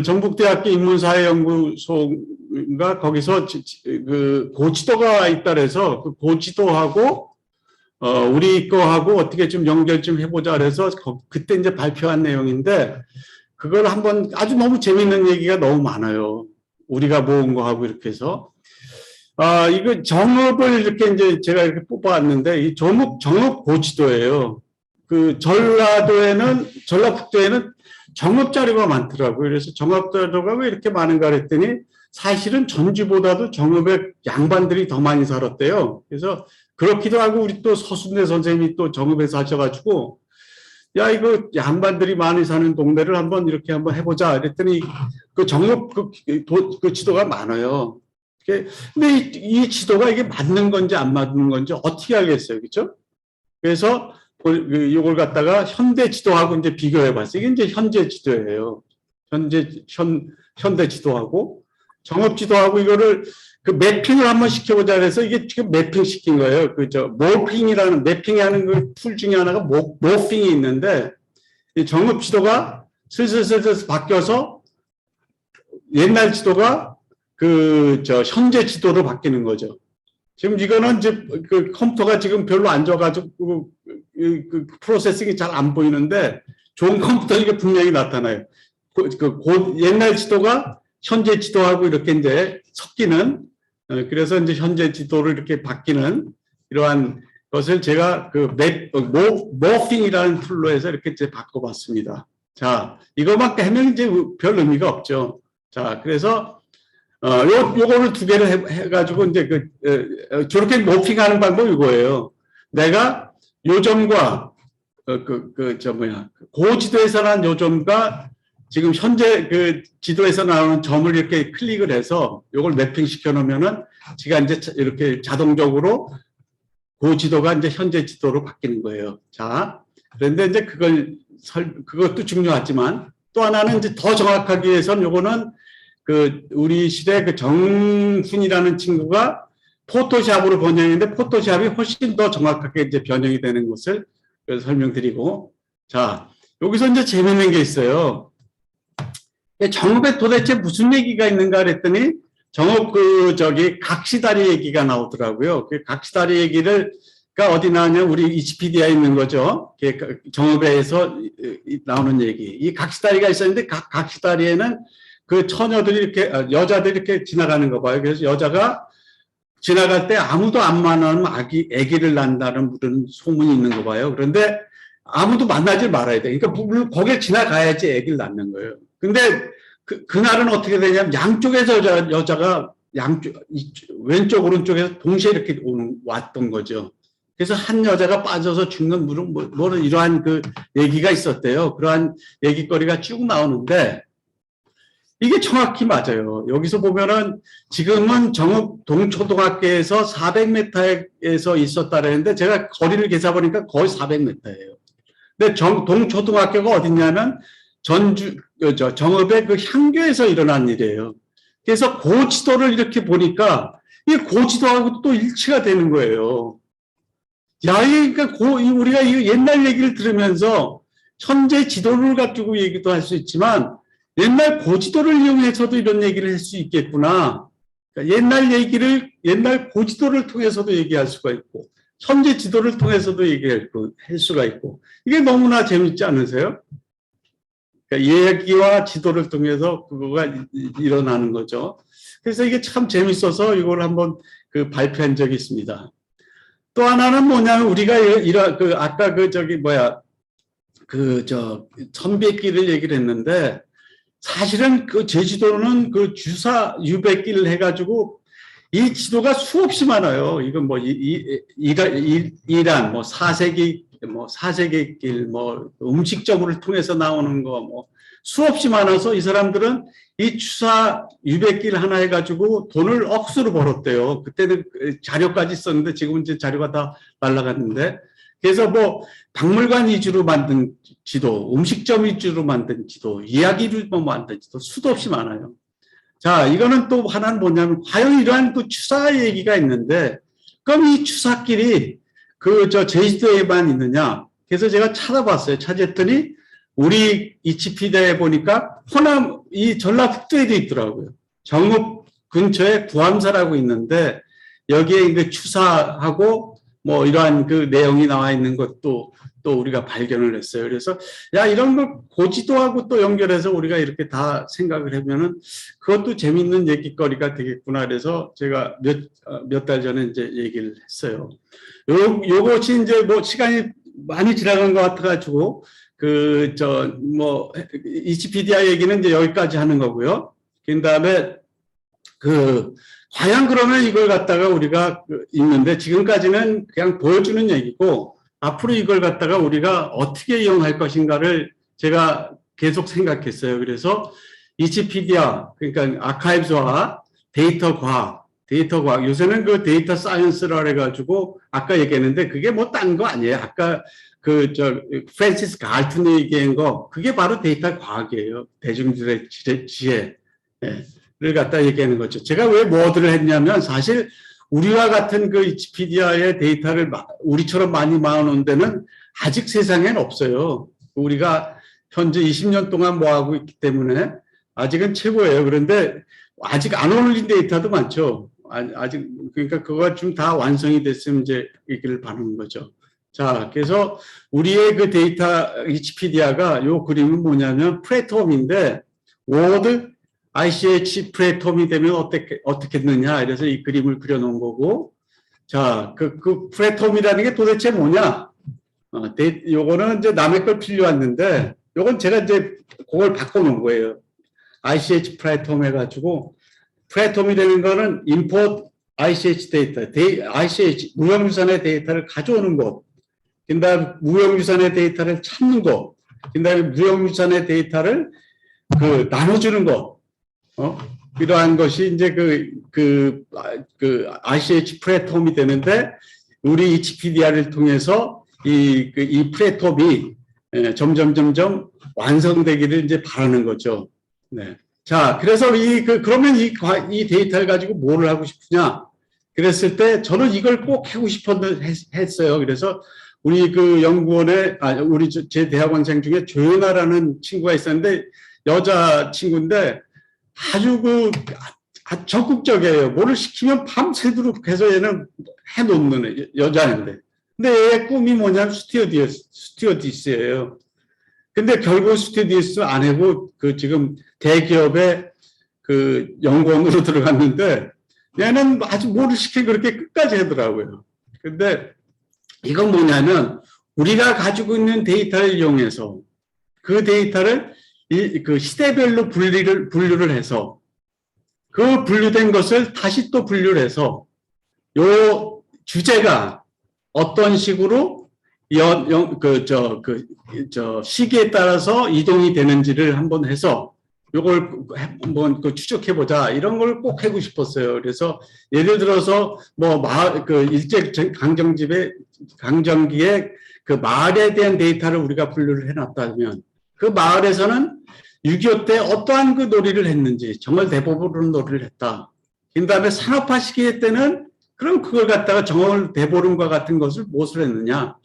전북대학교 인문사회연구소가 거기서 고지도가 있다 그래서 고지도하고 우리 거하고 어떻게 좀 연결 좀 해보자 그래서 그때 이제 발표한 내용인데, 그걸 한번 아주 너무 재밌는 얘기가 너무 많아요. 우리가 모은 거하고 이렇게 해서. 이거 정읍을 이렇게 이제 제가 이렇게 뽑아왔는데, 이 정읍 고지도예요. 전라북도에는 정읍 자료가 많더라고요. 그래서 정읍 자료가 왜 이렇게 많은가 그랬더니, 사실은 전주보다도 정읍에 양반들이 더 많이 살았대요. 그래서 그렇기도 하고, 우리 또 서순대 선생님이 또 정읍에 사셔가지고, 이거 양반들이 많이 사는 동네를 한번 이렇게 한번 해보자. 그랬더니, 정읍 지도가 많아요. 근데 이 지도가 이게 맞는 건지 안 맞는 건지 어떻게 알겠어요. 그렇죠? 그래서 이걸 갖다가 현대 지도하고 이제 비교해 봤어요. 이게 이제 현재 지도예요. 현대 지도하고 정읍 지도하고 이거를 매핑을 한번 시켜보자 그래서 이게 지금 매핑 시킨 거예요. 모핑이라는 매핑하는 툴 중에 하나가 모핑이 있는데, 이 정읍 지도가 슬슬 바뀌어서 옛날 지도가 현재 지도로 바뀌는 거죠. 지금 이거는 이제 그 컴퓨터가 지금 별로 안 좋아가지고 그 프로세싱이 잘 안 보이는데 좋은 컴퓨터 이게 분명히 나타나요. 옛날 지도가 현재 지도하고 이렇게 이제 섞이는 그래서 이제 현재 지도를 이렇게 바뀌는 이러한 것을 제가 모핑이라는 툴로 해서 이렇게 이제 바꿔봤습니다. 자, 이거밖에 하면 이제 별 의미가 없죠. 자, 그래서 요거를 두 개를 해가지고 이제 저렇게 모핑하는 방법이 이거예요. 내가 요점과 고지도에서 난 요점과 지금 현재 그 지도에서 나오는 점을 이렇게 클릭을 해서 요걸 매핑 시켜 놓으면은 제가 이제 이렇게 자동적으로 고지도가 이제 현재 지도로 바뀌는 거예요. 자, 그런데 이제 그것도 중요하지만 또 하나는 이제 더 정확하기 위해서는 요거는 우리 시대 정훈이라는 친구가 포토샵으로 번역했는데 포토샵이 훨씬 더 정확하게 이제 변형이 되는 것을 설명드리고, 자, 여기서 이제 재밌는 게 있어요. 정읍에 도대체 무슨 얘기가 있는가 그랬더니 정읍 각시다리 얘기가 나오더라고요. 그 각시다리 얘기가 어디 나오냐면 우리 위키피디아에 있는 거죠. 정읍에서 나오는 얘기. 이 각시다리가 있었는데 각시다리에는 그 처녀들이 이렇게 여자들이 이렇게 지나가는 거 봐요. 그래서 여자가 지나갈 때 아무도 안 만나면 아기를 낳는다는 무슨 소문이 있는 거 봐요. 그런데 아무도 만나지 말아야 돼. 그러니까 물론 거길 지나가야지 아기를 낳는 거예요. 근데 그날은 어떻게 되냐면 양쪽에서 여자가 왼쪽 오른쪽에서 동시에 이렇게 왔던 거죠. 그래서 한 여자가 빠져서 죽는 뭐는 이러한 그 얘기가 있었대요. 그러한 얘기거리가 쭉 나오는데 이게 정확히 맞아요. 여기서 보면은 지금은 정읍 동초등학교에서 400m에서 있었다는데 제가 거리를 계산 보니까 거의 400m예요. 근데 동초등학교가 어딨냐면 정읍의 그 향교에서 일어난 일이에요. 그래서 고지도를 이렇게 보니까 이 고지도하고 또 일치가 되는 거예요. 야, 그러니까 우리가 이 옛날 얘기를 들으면서 현재 지도를 가지고 얘기도 할 수 있지만 옛날 고지도를 이용해서도 이런 얘기를 할 수 있겠구나. 그러니까 옛날 고지도를 통해서도 얘기할 수가 있고, 현재 지도를 통해서도 얘기할 수가 있고, 이게 너무나 재밌지 않으세요? 그러니까 얘기와 지도를 통해서 그거가 일어나는 거죠. 그래서 이게 참 재밌어서 이걸 한번 발표한 적이 있습니다. 또 하나는 뭐냐면 우리가 아까 선배길을 얘기를 했는데 사실은 제주도는 주사 유배길을 해가지고 이 지도가 수없이 많아요. 이건 이란, 4세기 길, 음식점을 통해서 나오는 거, 수없이 많아서 이 사람들은 이 주사 유배길 하나 해가지고 돈을 억수로 벌었대요. 그때는 자료까지 썼는데 지금은 이제 자료가 다 날라갔는데. 그래서 박물관 위주로 만든 지도, 음식점 위주로 만든 지도, 이야기를 만든 지도 수도 없이 많아요. 자, 이거는 또 하나는 뭐냐면 과연 이러한 추사 얘기가 있는데 그럼 이 추사길이 제주도에만 있느냐? 그래서 제가 찾았더니 우리 위키피디아에 보니까 호남 이 전라북도에도 있더라고요. 정읍 근처에 구암사라고 있는데 여기에 추사하고 이러한 내용이 나와 있는 것도 또 우리가 발견을 했어요. 그래서 이런 걸 고지도하고 또 연결해서 우리가 이렇게 다 생각을 하면은 그것도 재밌는 얘기거리가 되겠구나. 그래서 제가 몇 달 전에 이제 얘기를 했어요. 요것이 이제 시간이 많이 지나간 것 같아가지고 위키피디아 얘기는 이제 여기까지 하는 거고요. 그 다음에 과연 그러면 이걸 갖다가 우리가 있는데 지금까지는 그냥 보여주는 얘기고 앞으로 이걸 갖다가 우리가 어떻게 이용할 것인가를 제가 계속 생각했어요. 그래서 위키피디아, 그러니까 아카이브스와 데이터 과학, 요새는 데이터 사이언스라 해가지고 아까 얘기했는데 그게 딴 거 아니에요. 아까 프랜시스 갈튼이 얘기한 거 그게 바로 데이터 과학이에요. 대중들의 지혜를 갖다 얘기하는 거죠. 제가 왜 뭐들을 했냐면 사실 우리와 같은 위키피디아의 데이터를 우리처럼 많이 모아놓은 데는 아직 세상엔 없어요. 우리가 현재 20년 동안 모아하고 있기 때문에 아직은 최고예요. 그런데 아직 안 올린 데이터도 많죠. 아직 그러니까 그거가 좀 다 완성이 됐으면 이제 얘기를 바라는 거죠. 자, 그래서 우리의 그 데이터 위키피디아가 요 그림은 뭐냐면 프레톰인데 워드 ICH 프레톰이 되면 어떻겠느냐 이래서 이 그림을 그려놓은 거고, 자, 그 프레톰이라는 게 도대체 뭐냐? 요거는 이제 남의 걸 빌려왔는데, 요건 제가 이제 그걸 바꿔놓은 거예요. ICH 프레톰 해가지고, 프레톰이라는 거는 import ICH 데이터, ICH 무형유산의 데이터를 가져오는 것, 그다음에 무형유산의 데이터를 찾는 것, 그다음에 무형유산의 데이터를 나눠주는 것, 이러한 것이 이제 그 ICH 프레톰이 되는데, 우리 위키피디아를 통해서 이 프레톰이 점점 완성되기를 이제 바라는 거죠. 네. 자, 그래서 그러면 이 데이터를 가지고 뭐를 하고 싶으냐? 그랬을 때 저는 이걸 꼭 하고 했어요. 그래서 우리 그 연구원에, 우리 제 대학원생 중에 조연아라는 친구가 있었는데, 여자 친구인데 아주 아주 적극적이에요. 뭐를 시키면 밤새도록 해서 얘는 해놓는 여자인데. 근데 얘의 꿈이 뭐냐면 스튜어디스예요. 근데 결국 스튜어디스 안 하고 지금 대기업의 연구원으로 들어갔는데, 얘는 아주 뭐를 시키면 그렇게 끝까지 하더라고요. 근데 이건 뭐냐면 우리가 가지고 있는 데이터를 이용해서 그 데이터를 시대별로 분류를 해서 그 분류된 것을 다시 또 분류를 해서 요 주제가 어떤 식으로 시기에 따라서 이동이 되는지를 한번 해서 요걸 한번 추적해 보자, 이런 걸 꼭 하고 싶었어요. 그래서 예를 들어서 일제 강점기에 그 마을에 대한 데이터를 우리가 분류를 해놨다면 그 마을에서는 6.25 때 어떠한 그 놀이를 했는지, 정말 대보름 놀이를 했다. 그 다음에 산업화 시기 때는 그럼 그걸 갖다가 정월 대보름과 같은 것을 무엇을 했느냐.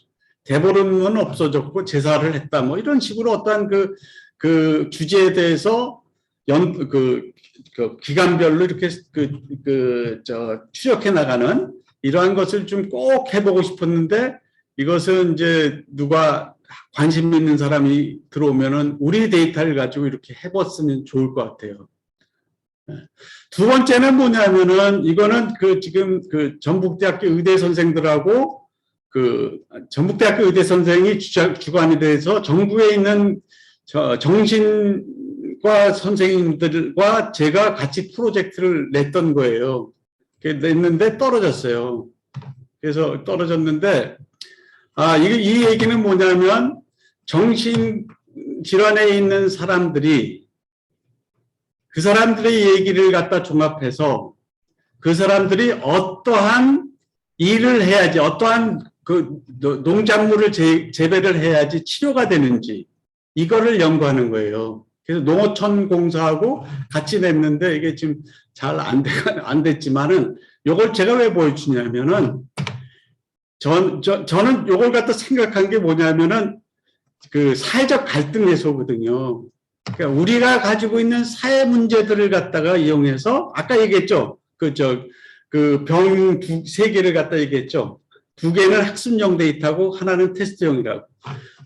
대보름은 없어졌고 제사를 했다. 뭐 이런 식으로 어떠한 그 주제에 대해서 기간별로 이렇게 추적해 나가는 이러한 것을 좀 꼭 해보고 싶었는데, 이것은 이제 누가 관심 있는 사람이 들어오면은 우리 데이터를 가지고 이렇게 해봤으면 좋을 것 같아요. 두 번째는 뭐냐면은, 이거는 지금 전북대학교 의대 선생들하고 전북대학교 의대 선생이 주관이 돼서 전국에 있는 정신과 선생님들과 제가 같이 프로젝트를 냈던 거예요. 냈는데 떨어졌어요. 그래서 떨어졌는데, 이 얘기는 뭐냐면, 정신질환에 있는 사람들이 그 사람들의 얘기를 갖다 종합해서 그 사람들이 어떠한 일을 해야지, 어떠한 농작물을 재배를 해야지 치료가 되는지, 이거를 연구하는 거예요. 그래서 농어촌공사하고 같이 냈는데 이게 지금 잘 안 됐지만은, 요걸 제가 왜 보여주냐면은, 저는 요걸 갖다 생각한 게 뭐냐면은, 사회적 갈등 해소거든요. 그러니까 우리가 가지고 있는 사회 문제들을 갖다가 이용해서, 아까 얘기했죠. 병 세 개를 갖다 얘기했죠. 두 개는 학습용 데이터고 하나는 테스트용이라고.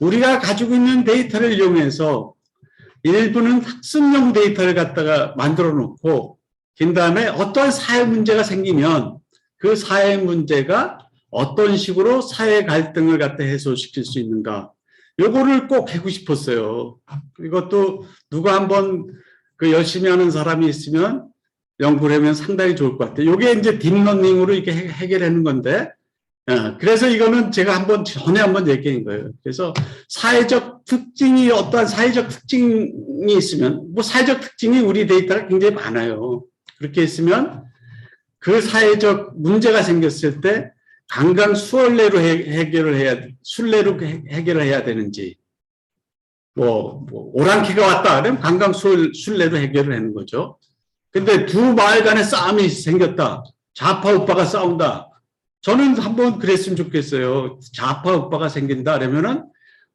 우리가 가지고 있는 데이터를 이용해서 일부는 학습용 데이터를 갖다가 만들어 놓고, 그 다음에 어떠한 사회 문제가 생기면 그 사회 문제가 어떤 식으로 사회 갈등을 갖다 해소시킬 수 있는가. 요거를 꼭 하고 싶었어요. 이것도 누가 한번 열심히 하는 사람이 있으면 연구를 하면 상당히 좋을 것 같아요. 요게 이제 딥러닝으로 이렇게 해결하는 건데, 그래서 이거는 제가 전에 한번 얘기한 거예요. 그래서 사회적 특징이, 어떠한 사회적 특징이 있으면, 사회적 특징이 우리 데이터가 굉장히 많아요. 그렇게 있으면 그 사회적 문제가 생겼을 때 강강수월래로 순례로 해결을 해야 되는지, 오랑캐가 왔다 그러면 강강순례로 해결을 하는 거죠. 근데 두 마을 간에 싸움이 생겼다. 좌파 우파가 싸운다. 저는 한번 그랬으면 좋겠어요. 좌파 우파가 생긴다 그러면은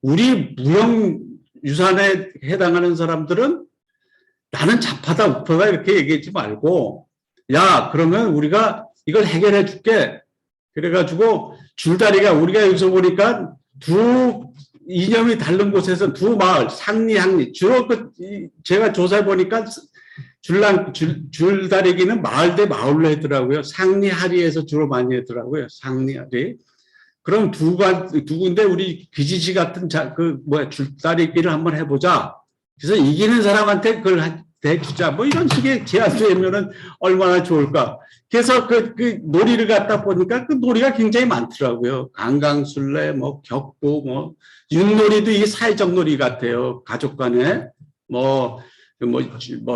우리 무형유산에 해당하는 사람들은 나는 좌파다 우파다 이렇게 얘기하지 말고 야 그러면 우리가 이걸 해결해 줄게. 그래가지고 줄다리가 우리가 여기서 보니까 두 이념이 다른 곳에서 두 마을 상리 항리 주로 제가 조사해 보니까 줄다리기는 마을 대 마을로 하더라고요. 상리 하리에서 주로 많이 하더라고요. 상리 하리. 그럼 두 군데 우리 귀지시 같은 줄다리기를 한번 해보자. 그래서 이기는 사람한테 그걸 대주자. 뭐 이런 식의 제안도 하면은 얼마나 좋을까. 그래서 그 놀이를 갖다 보니까 그 놀이가 굉장히 많더라고요. 강강술래, 뭐 격구, 뭐 윷놀이도 이게 사회적 놀이 같아요. 가족 간에 뭐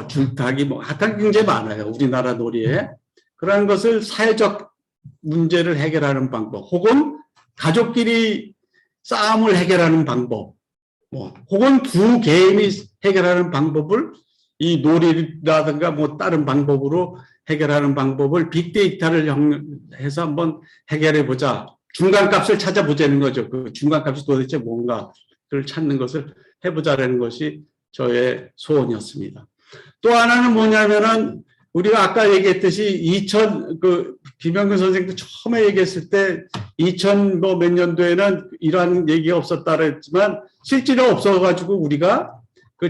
줄타기 뭐 하여튼 굉장히 많아요. 우리나라 놀이에. 그러한 것을 사회적 문제를 해결하는 방법 혹은 가족끼리 싸움을 해결하는 방법 혹은 두 개인이 해결하는 방법을 이 놀이라든가 뭐 다른 방법으로 해결하는 방법을 빅데이터를 해서 한번 해결해 보자. 중간값을 찾아보자는 거죠. 그 중간값이 도대체 뭔가를 찾는 것을 해보자라는 것이 저의 소원이었습니다. 또 하나는 뭐냐면은 우리가 아까 얘기했듯이 김영근 선생도 처음에 얘기했을 때 2000 몇 년도에는 이러한 얘기가 없었다 그랬지만 실제로 없어가지고 우리가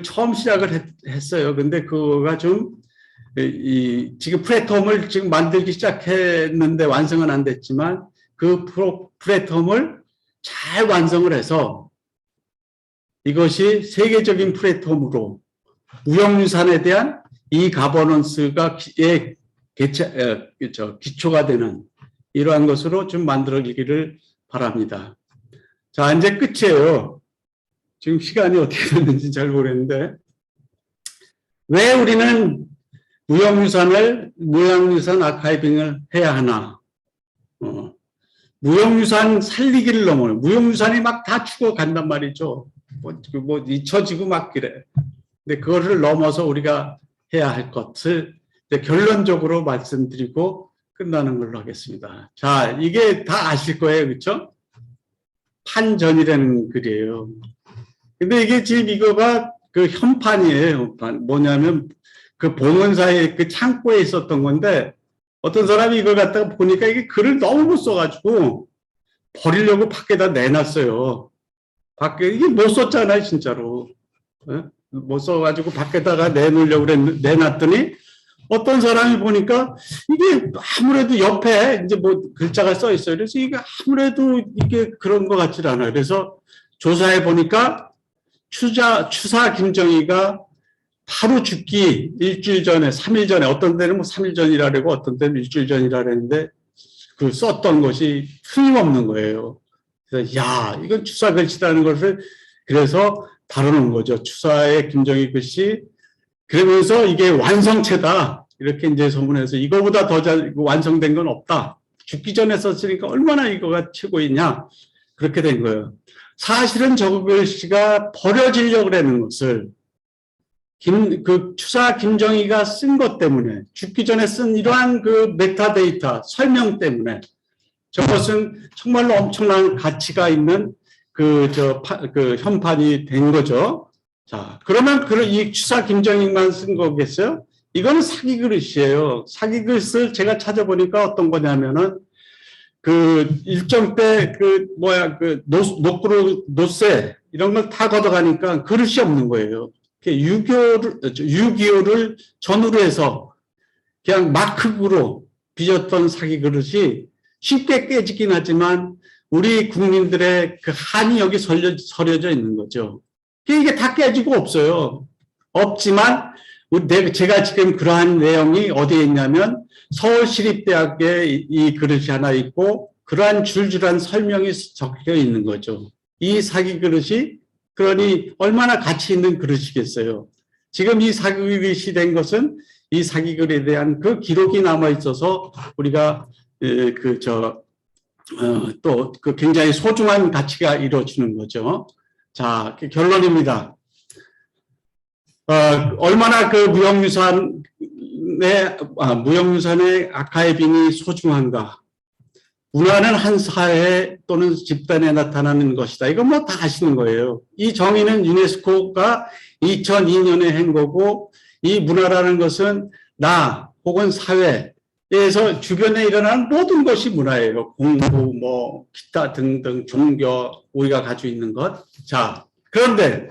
처음 시작을 했어요. 근데 그거가 좀 지금 플랫폼을 지금 만들기 시작했는데 완성은 안 됐지만 그 플랫폼을 잘 완성을 해서 이것이 세계적인 플랫폼으로 무형유산에 대한 이 가버넌스가 기초가 되는 이러한 것으로 좀 만들어지기를 바랍니다. 자, 이제 끝이에요. 지금 시간이 어떻게 됐는지 잘 모르겠는데 왜 우리는 무형유산 아카이빙을 해야 하나? 무형유산 살리기를 넘어요. 무형유산이 막 다 죽어간단 말이죠. 뭐 잊혀지고 막 그래. 근데 그거를 넘어서 우리가 해야 할 것을 결론적으로 말씀드리고 끝나는 걸로 하겠습니다. 자, 이게 다 아실 거예요. 그렇죠? 판전이라는 글이에요. 근데 이게 지금 이거가 그 현판이에요. 뭐냐면 그 봉헌사의 그 창고에 있었던 건데 어떤 사람이 이걸 갖다가 보니까 이게 글을 너무 못 써가지고 버리려고 밖에다 내놨어요. 밖에 이게 못 썼잖아요, 진짜로. 못 써가지고 밖에다가 내놓으려고 내놨더니 어떤 사람이 보니까 이게 아무래도 옆에 이제 뭐 글자가 써 있어요. 그래서 이게 아무래도 이게 그런 것 같지 않아요. 그래서 조사해 보니까 추사 김정희가 바로 죽기 일주일 전에, 3일 전에, 어떤 데는 뭐 3일 전이라 그러고 어떤 데는 일주일 전이라 그랬는데 그 썼던 것이 틀림없는 거예요. 그래서 야, 이건 추사 글씨라는 것을 그래서 다루는 거죠. 추사의 김정희 글씨. 그러면서 이게 완성체다. 이렇게 이제 소문해서 이거보다 더 잘 완성된 건 없다. 죽기 전에 썼으니까 얼마나 이거가 최고이냐. 그렇게 된 거예요. 사실은 저 글씨가 버려지려고 하는 것을 추사 김정희가 쓴 것 때문에 죽기 전에 쓴 이러한 그 메타데이터 설명 때문에 저것은 정말로 엄청난 가치가 있는 그 현판이 된 거죠. 자, 그러면 이 추사 김정희만 쓴 거겠어요? 이거는 사기 그릇이에요. 사기 그릇을 제가 찾아보니까 어떤 거냐면은 그 일정 때 노세 이런 걸 다 걷어가니까 그릇이 없는 거예요. 6.25를 전후로 해서 그냥 마크으로 빚었던 사기 그릇이 쉽게 깨지긴 하지만 우리 국민들의 그 한이 여기 서려져 있는 거죠. 이게 다 깨지고 없어요. 없지만 제가 지금 그러한 내용이 어디에 있냐면 서울시립대학에 이 그릇이 하나 있고 그러한 줄줄한 설명이 적혀 있는 거죠. 이 사기 그릇이 그러니 얼마나 가치 있는 그릇이겠어요. 지금 이 사기 그릇이 된 것은 이 사기 그릇에 대한 그 기록이 남아 있어서 우리가 또 그 굉장히 소중한 가치가 이루어지는 거죠. 자, 결론입니다. 얼마나 그 무형유산의 아카이빙이 소중한가. 문화는 한 사회 또는 집단에 나타나는 것이다. 이건 뭐 다 아시는 거예요. 이 정의는 유네스코가 2002년에 한 거고 이 문화라는 것은 나 혹은 사회에서 주변에 일어나는 모든 것이 문화예요. 공부, 뭐 기타 등등 종교, 우리가 가지고 있는 것. 자, 그런데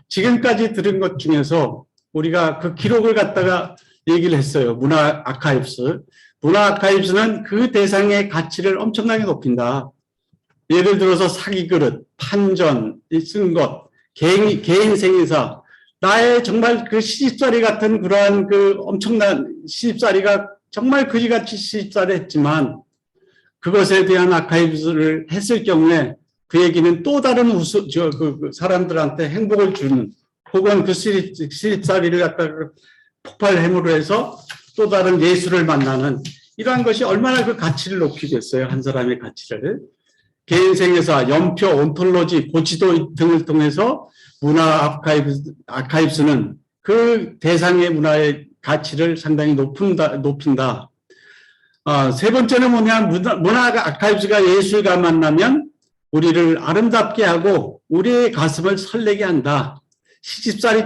지금까지 들은 것 중에서 우리가 그 기록을 갖다가 얘기를 했어요. 문화 아카이브스. 문화 아카이브스는 그 대상의 가치를 엄청나게 높인다. 예를 들어서 사기 그릇, 판전, 쓴 것, 개인 생애사, 나의 정말 그 시집살이 같은 그러한 그 엄청난 시집살이가 정말 그지같이 시집살이 했지만 그것에 대한 아카이브스를 했을 경우에 그 얘기는 또 다른 그 사람들한테 행복을 주는 혹은 그 시집살이를 갖다가 폭발함으로 해서 또 다른 예술을 만나는 이러한 것이 얼마나 그 가치를 높이겠어요. 한 사람의 가치를. 개인생애사, 연표, 온톨로지, 고지도 등을 통해서 문화 아카이브스는 그 대상의 문화의 가치를 상당히 높인다. 세 번째는 뭐냐, 문화 아카이브스가 예술가 만나면 우리를 아름답게 하고 우리의 가슴을 설레게 한다. 시집살이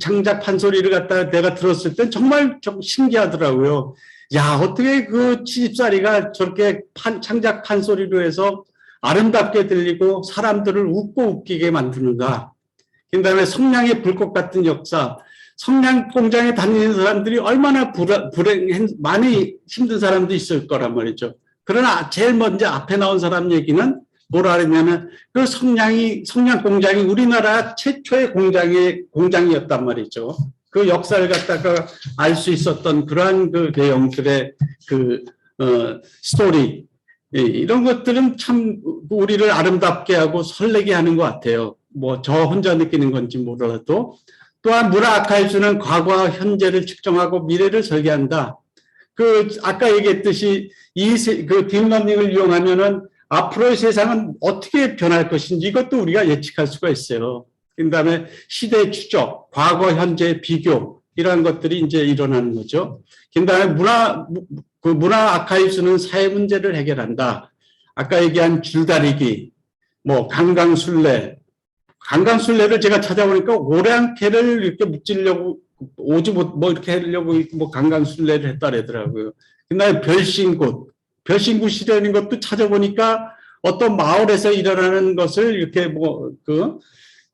창작 판소리를 갖다가 내가 들었을 땐 정말 좀 신기하더라고요. 야, 어떻게 그 시집살이가 저렇게 창작 판소리로 해서 아름답게 들리고 사람들을 웃기게 만드는가. 그 다음에 성냥의 불꽃 같은 역사, 성냥 공장에 다니는 사람들이 얼마나 많이 힘든 사람도 있을 거란 말이죠. 그러나 제일 먼저 앞에 나온 사람 얘기는 뭐라 그랬냐면 그 성냥 공장이 우리나라 최초의 공장이었단 말이죠. 그 역사를 갖다가 알 수 있었던 그러한 그 내용들의 스토리, 이런 것들은 참 우리를 아름답게 하고 설레게 하는 것 같아요. 뭐 저 혼자 느끼는 건지 몰라도. 또한 문화 아카이브스는 과거와 현재를 측정하고 미래를 설계한다. 아까 얘기했듯이 그 딥러닝을 이용하면은 앞으로의 세상은 어떻게 변할 것인지 이것도 우리가 예측할 수가 있어요. 그 다음에 시대 추적, 과거, 현재 비교, 이러한 것들이 이제 일어나는 거죠. 그 다음에 문화 아카이브스는 사회 문제를 해결한다. 아까 얘기한 줄다리기, 뭐 강강술래를 제가 찾아보니까 오랑캐를 이렇게 묵지려고 오지못 뭐 이렇게 하려고 뭐 강강술래를 했다 그러더라고요. 그다음에 별신굿이라는 것도 찾아보니까 어떤 마을에서 일어나는 것을 이렇게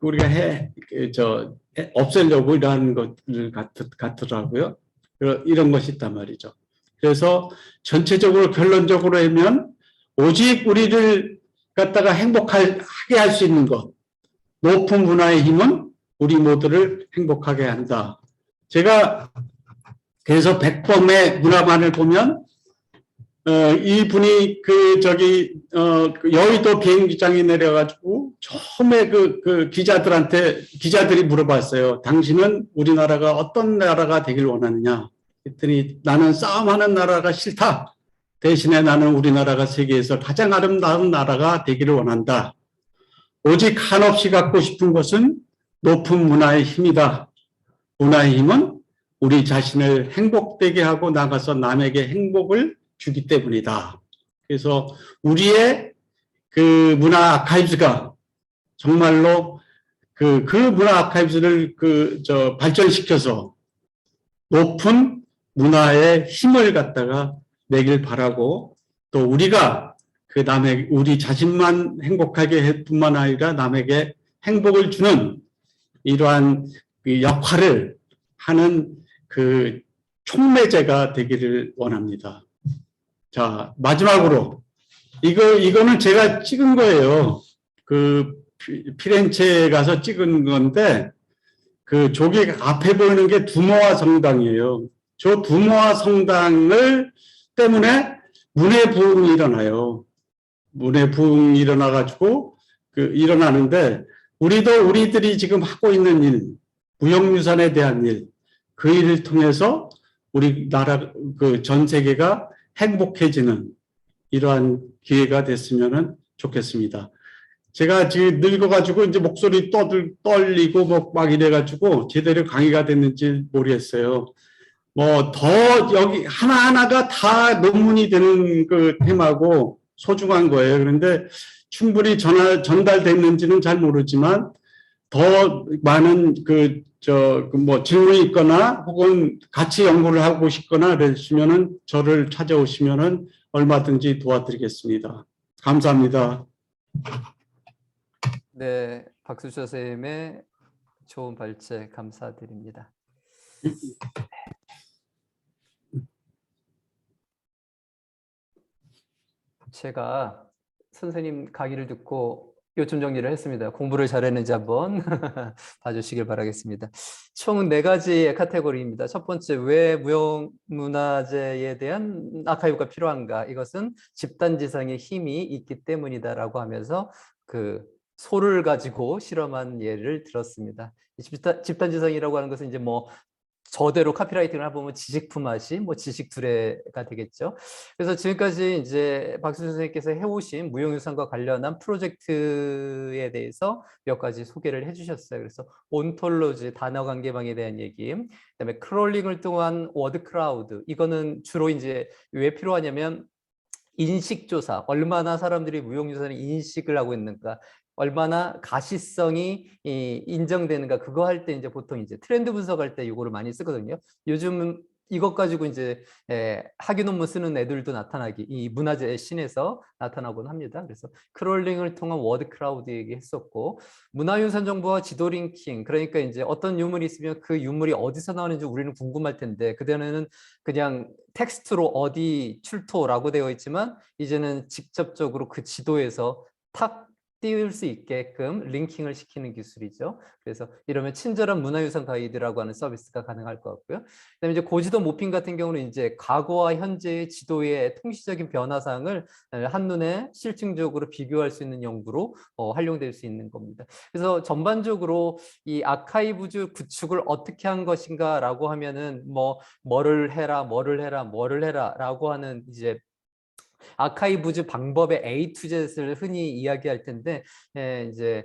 우리가 없애려고 이러는 것들 같더라고요. 이런 것이 있단 말이죠. 그래서 전체적으로 결론적으로 하면 오직 우리를 갖다가 행복하게 할 수 있는 것, 높은 문화의 힘은 우리 모두를 행복하게 한다. 제가 그래서 백범의 문화관을 보면 이분이 여의도 비행기장에 내려가지고 처음에 기자들이 물어봤어요. 당신은 우리나라가 어떤 나라가 되길 원하느냐? 그랬더니 나는 싸움하는 나라가 싫다. 대신에 나는 우리나라가 세계에서 가장 아름다운 나라가 되기를 원한다. 오직 한없이 갖고 싶은 것은 높은 문화의 힘이다. 문화의 힘은 우리 자신을 행복되게 하고 나가서 남에게 행복을 주기 때문이다. 그래서 우리의 그 문화 아카이브스가 정말로 그 문화 아카이브스를 발전시켜서 높은 문화의 힘을 갖다가 내길 바라고, 또 우리가 우리 자신만 행복하게 할 뿐만 아니라 남에게 행복을 주는 이러한 역할을 하는 촉매제가 되기를 원합니다. 자, 마지막으로 이거는 제가 찍은 거예요. 피렌체에 가서 찍은 건데 저기 앞에 보이는 게 두모아 성당이에요. 저 두모아 성당을 때문에 문해 부흥이 일어나요. 문해 부흥이 일어나가지고 일어나는데 우리들이 지금 하고 있는 일, 무형유산에 대한 일, 그 일을 통해서 우리나라 전 세계가 행복해지는 이러한 기회가 됐으면 좋겠습니다. 제가 지금 늙어가지고 이제 목소리 떨리고 막 이래가지고 제대로 강의가 됐는지 모르겠어요. 더 여기 하나하나가 다 논문이 되는 테마고 소중한 거예요. 그런데 충분히 전달됐는지는 잘 모르지만 더 많은 뭐 질문이 있거나 혹은 같이 연구를 하고 싶거나 그러시면은 저를 찾아오시면은 얼마든지 도와드리겠습니다. 감사합니다. 네, 박수철 선생님의 좋은 발제 감사드립니다. 제가 선생님 강의를 듣고 요점 정리를 했습니다. 공부를 잘했는지 한번 봐주시길 바라겠습니다. 총 4가지의 카테고리입니다. 첫 번째, 왜 무형문화재에 대한 아카이브가 필요한가? 이것은 집단지성의 힘이 있기 때문이다라고 하면서 그 소를 가지고 실험한 예를 들었습니다. 집단지성이라고 하는 것은 이제 뭐 저대로 카피라이팅을 해보면 지식품앗이 뭐 지식 두뇌가 되겠죠. 그래서 지금까지 이제 박수철 선생님께서 해오신 무형유산과 관련한 프로젝트에 대해서 몇 가지 소개를 해주셨어요. 그래서 온톨로지, 단어 관계망에 대한 얘기, 그다음에 크롤링을 통한 워드 크라우드. 이거는 주로 이제 왜 필요하냐면 인식조사, 얼마나 사람들이 무형유산을 인식을 하고 있는가, 얼마나 가시성이 인정되는가, 그거 할 때 이제 보통 이제 트렌드 분석할 때 이거를 많이 쓰거든요. 요즘 이것 가지고 이제 학위 논문 쓰는 애들도 이 문화재 신에서 나타나곤 합니다. 그래서 크롤링을 통한 워드 크라우드 얘기했었고, 문화유산 정보와 지도 링킹, 그러니까 이제 어떤 유물이 있으면 그 유물이 어디서 나오는지 우리는 궁금할 텐데, 그전에는 그냥 텍스트로 어디 출토라고 되어 있지만 이제는 직접적으로 그 지도에서 탁 띄울 수 있게끔 링킹을 시키는 기술이죠. 그래서 이러면 친절한 문화유산 가이드라고 하는 서비스가 가능할 것 같고요. 그다음에 이제 고지도 모핑 같은 경우는 이제 과거와 현재의 지도의 통시적인 변화사항을 한눈에 실증적으로 비교할 수 있는 연구로 활용될 수 있는 겁니다. 그래서 전반적으로 이 아카이브즈 구축을 어떻게 한 것인가라고 하면은 뭐를 해라라고 하는 이제 아카이브즈 방법의 A to Z를 흔히 이야기할 텐데, 이제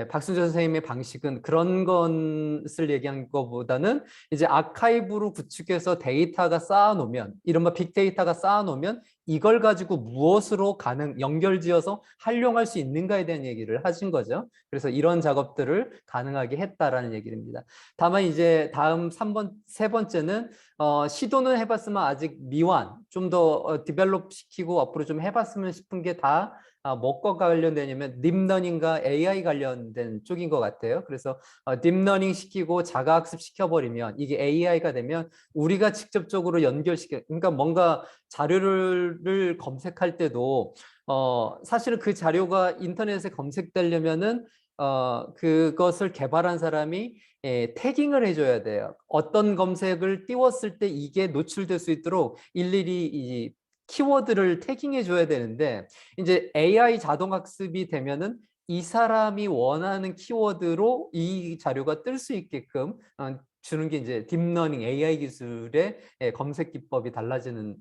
박순철 선생님의 방식은 그런 것을 얘기한 것보다는 이제 아카이브로 구축해서 데이터가 쌓아놓으면, 이른바 빅데이터가 쌓아놓으면 이걸 가지고 무엇으로 연결지어서 활용할 수 있는가에 대한 얘기를 하신 거죠. 그래서 이런 작업들을 가능하게 했다라는 얘기입니다. 다만 이제 다음 세 번째는 시도는 해봤으면 아직 미완, 좀 더 디벨롭 시키고 앞으로 좀 해봤으면 싶은 게 다 뭐과 관련되냐면 딥러닝과 AI 관련된 쪽인 것 같아요. 그래서 딥러닝 시키고 자가학습 시켜버리면 이게 AI가 되면 우리가 직접적으로 그러니까 뭔가 자료를 검색할 때도 사실은 그 자료가 인터넷에 검색되려면은 그것을 개발한 사람이 태깅을 해줘야 돼요. 어떤 검색을 띄웠을 때 이게 노출될 수 있도록 일일이 이 키워드를 태깅해 줘야 되는데, 이제 AI 자동학습이 되면은 이 사람이 원하는 키워드로 이 자료가 뜰 수 있게끔 주는 게 이제 딥러닝 AI 기술의 검색 기법이 달라지는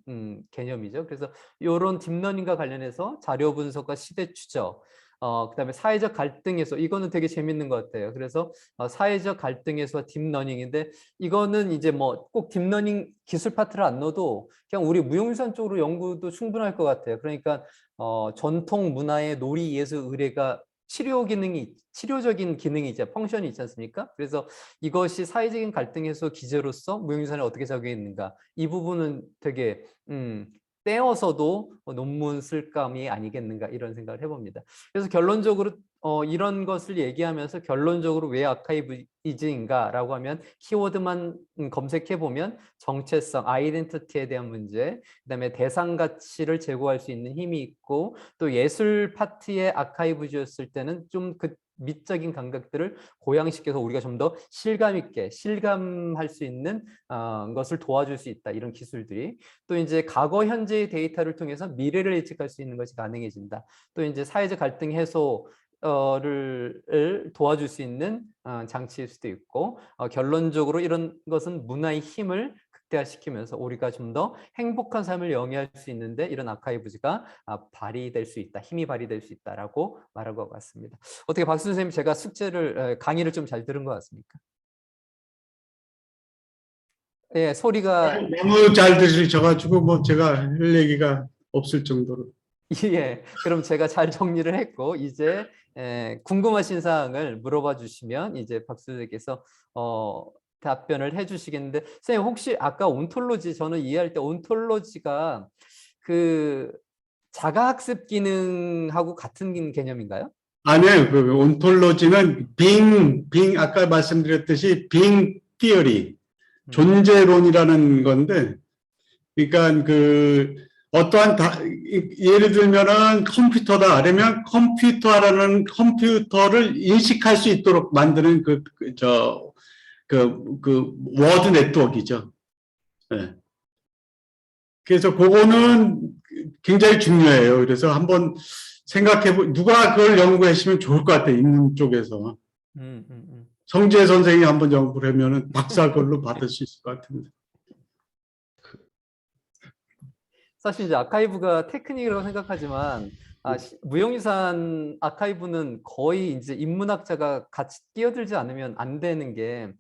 개념이죠. 그래서 이런 딥러닝과 관련해서 자료 분석과 시대 추적, 그다음에 사회적 갈등 해소, 이거는 되게 재밌는 것 같아요. 그래서 사회적 갈등 해소와 딥러닝인데, 이거는 이제 뭐 꼭 딥러닝 기술 파트를 안 넣어도 그냥 우리 무형유산 쪽으로 연구도 충분할 것 같아요. 그러니까 전통 문화의 놀이, 예술, 의례가 치료적인 기능이 이제 펑션이 있지 않습니까? 그래서 이것이 사회적인 갈등 해소 기제로서 무형유산에 어떻게 작용했는가, 이 부분은 되게 떼어서도 논문 쓸 감이 아니겠는가, 이런 생각을 해봅니다. 그래서 결론적으로 이런 것을 얘기하면서 결론적으로 왜 아카이브이즈인가라고 하면 키워드만 검색해보면 정체성, 아이덴티티에 대한 문제, 그다음에 대상 가치를 제고할 수 있는 힘이 있고, 또 예술 파트의 아카이브즈였을 때는 좀 그 미적인 감각들을 고양시켜서 우리가 좀 더 실감 있게 실감할 수 있는 것을 도와줄 수 있다, 이런 기술들이. 또 이제 과거 현재의 데이터를 통해서 미래를 예측할 수 있는 것이 가능해진다. 또 이제 사회적 갈등 해소 를 도와줄 수 있는 장치일 수도 있고, 결론적으로 이런 것은 문화의 힘을 극대화시키면서 우리가 좀 더 행복한 삶을 영위할 수 있는데 이런 아카이브즈가 발휘될 수 있다, 힘이 발휘될 수 있다라고 말한 것 같습니다. 어떻게 박수 선생님, 제가 강의를 좀 잘 들은 것 같습니까? 예, 소리가 너무 잘 들으셔가지고 뭐 제가 할 얘기가 없을 정도로. 예, 그럼 제가 잘 정리를 했고, 이제 궁금하신 사항을 물어봐 주시면 이제 박수님께서 답변을 해주시겠는데, 선생님 혹시 아까 온톨로지, 저는 이해할 때 온톨로지가 그 자가학습 기능하고 같은 개념인가요? 아니에요. 그 온톨로지는 아까 말씀드렸듯이 빙 티어리, 존재론이라는 건데, 그러니까 어떠한 예를 들면은 컴퓨터다. 그러면 컴퓨터를 인식할 수 있도록 만드는 워드 네트워크이죠. 네. 그래서 그거는 굉장히 중요해요. 그래서 한번 누가 그걸 연구하시면 좋을 것 같아요. 인문 쪽에서. 성재 선생이 한번 연구를 하면은 박사 걸로 받을 수 있을 것 같은데. 사실 이제 아카이브가 테크닉이라고 생각하지만, 무형유산 아카이브는 거의 이제 인문학자가 같이 끼어들지 않으면 안 되는 게,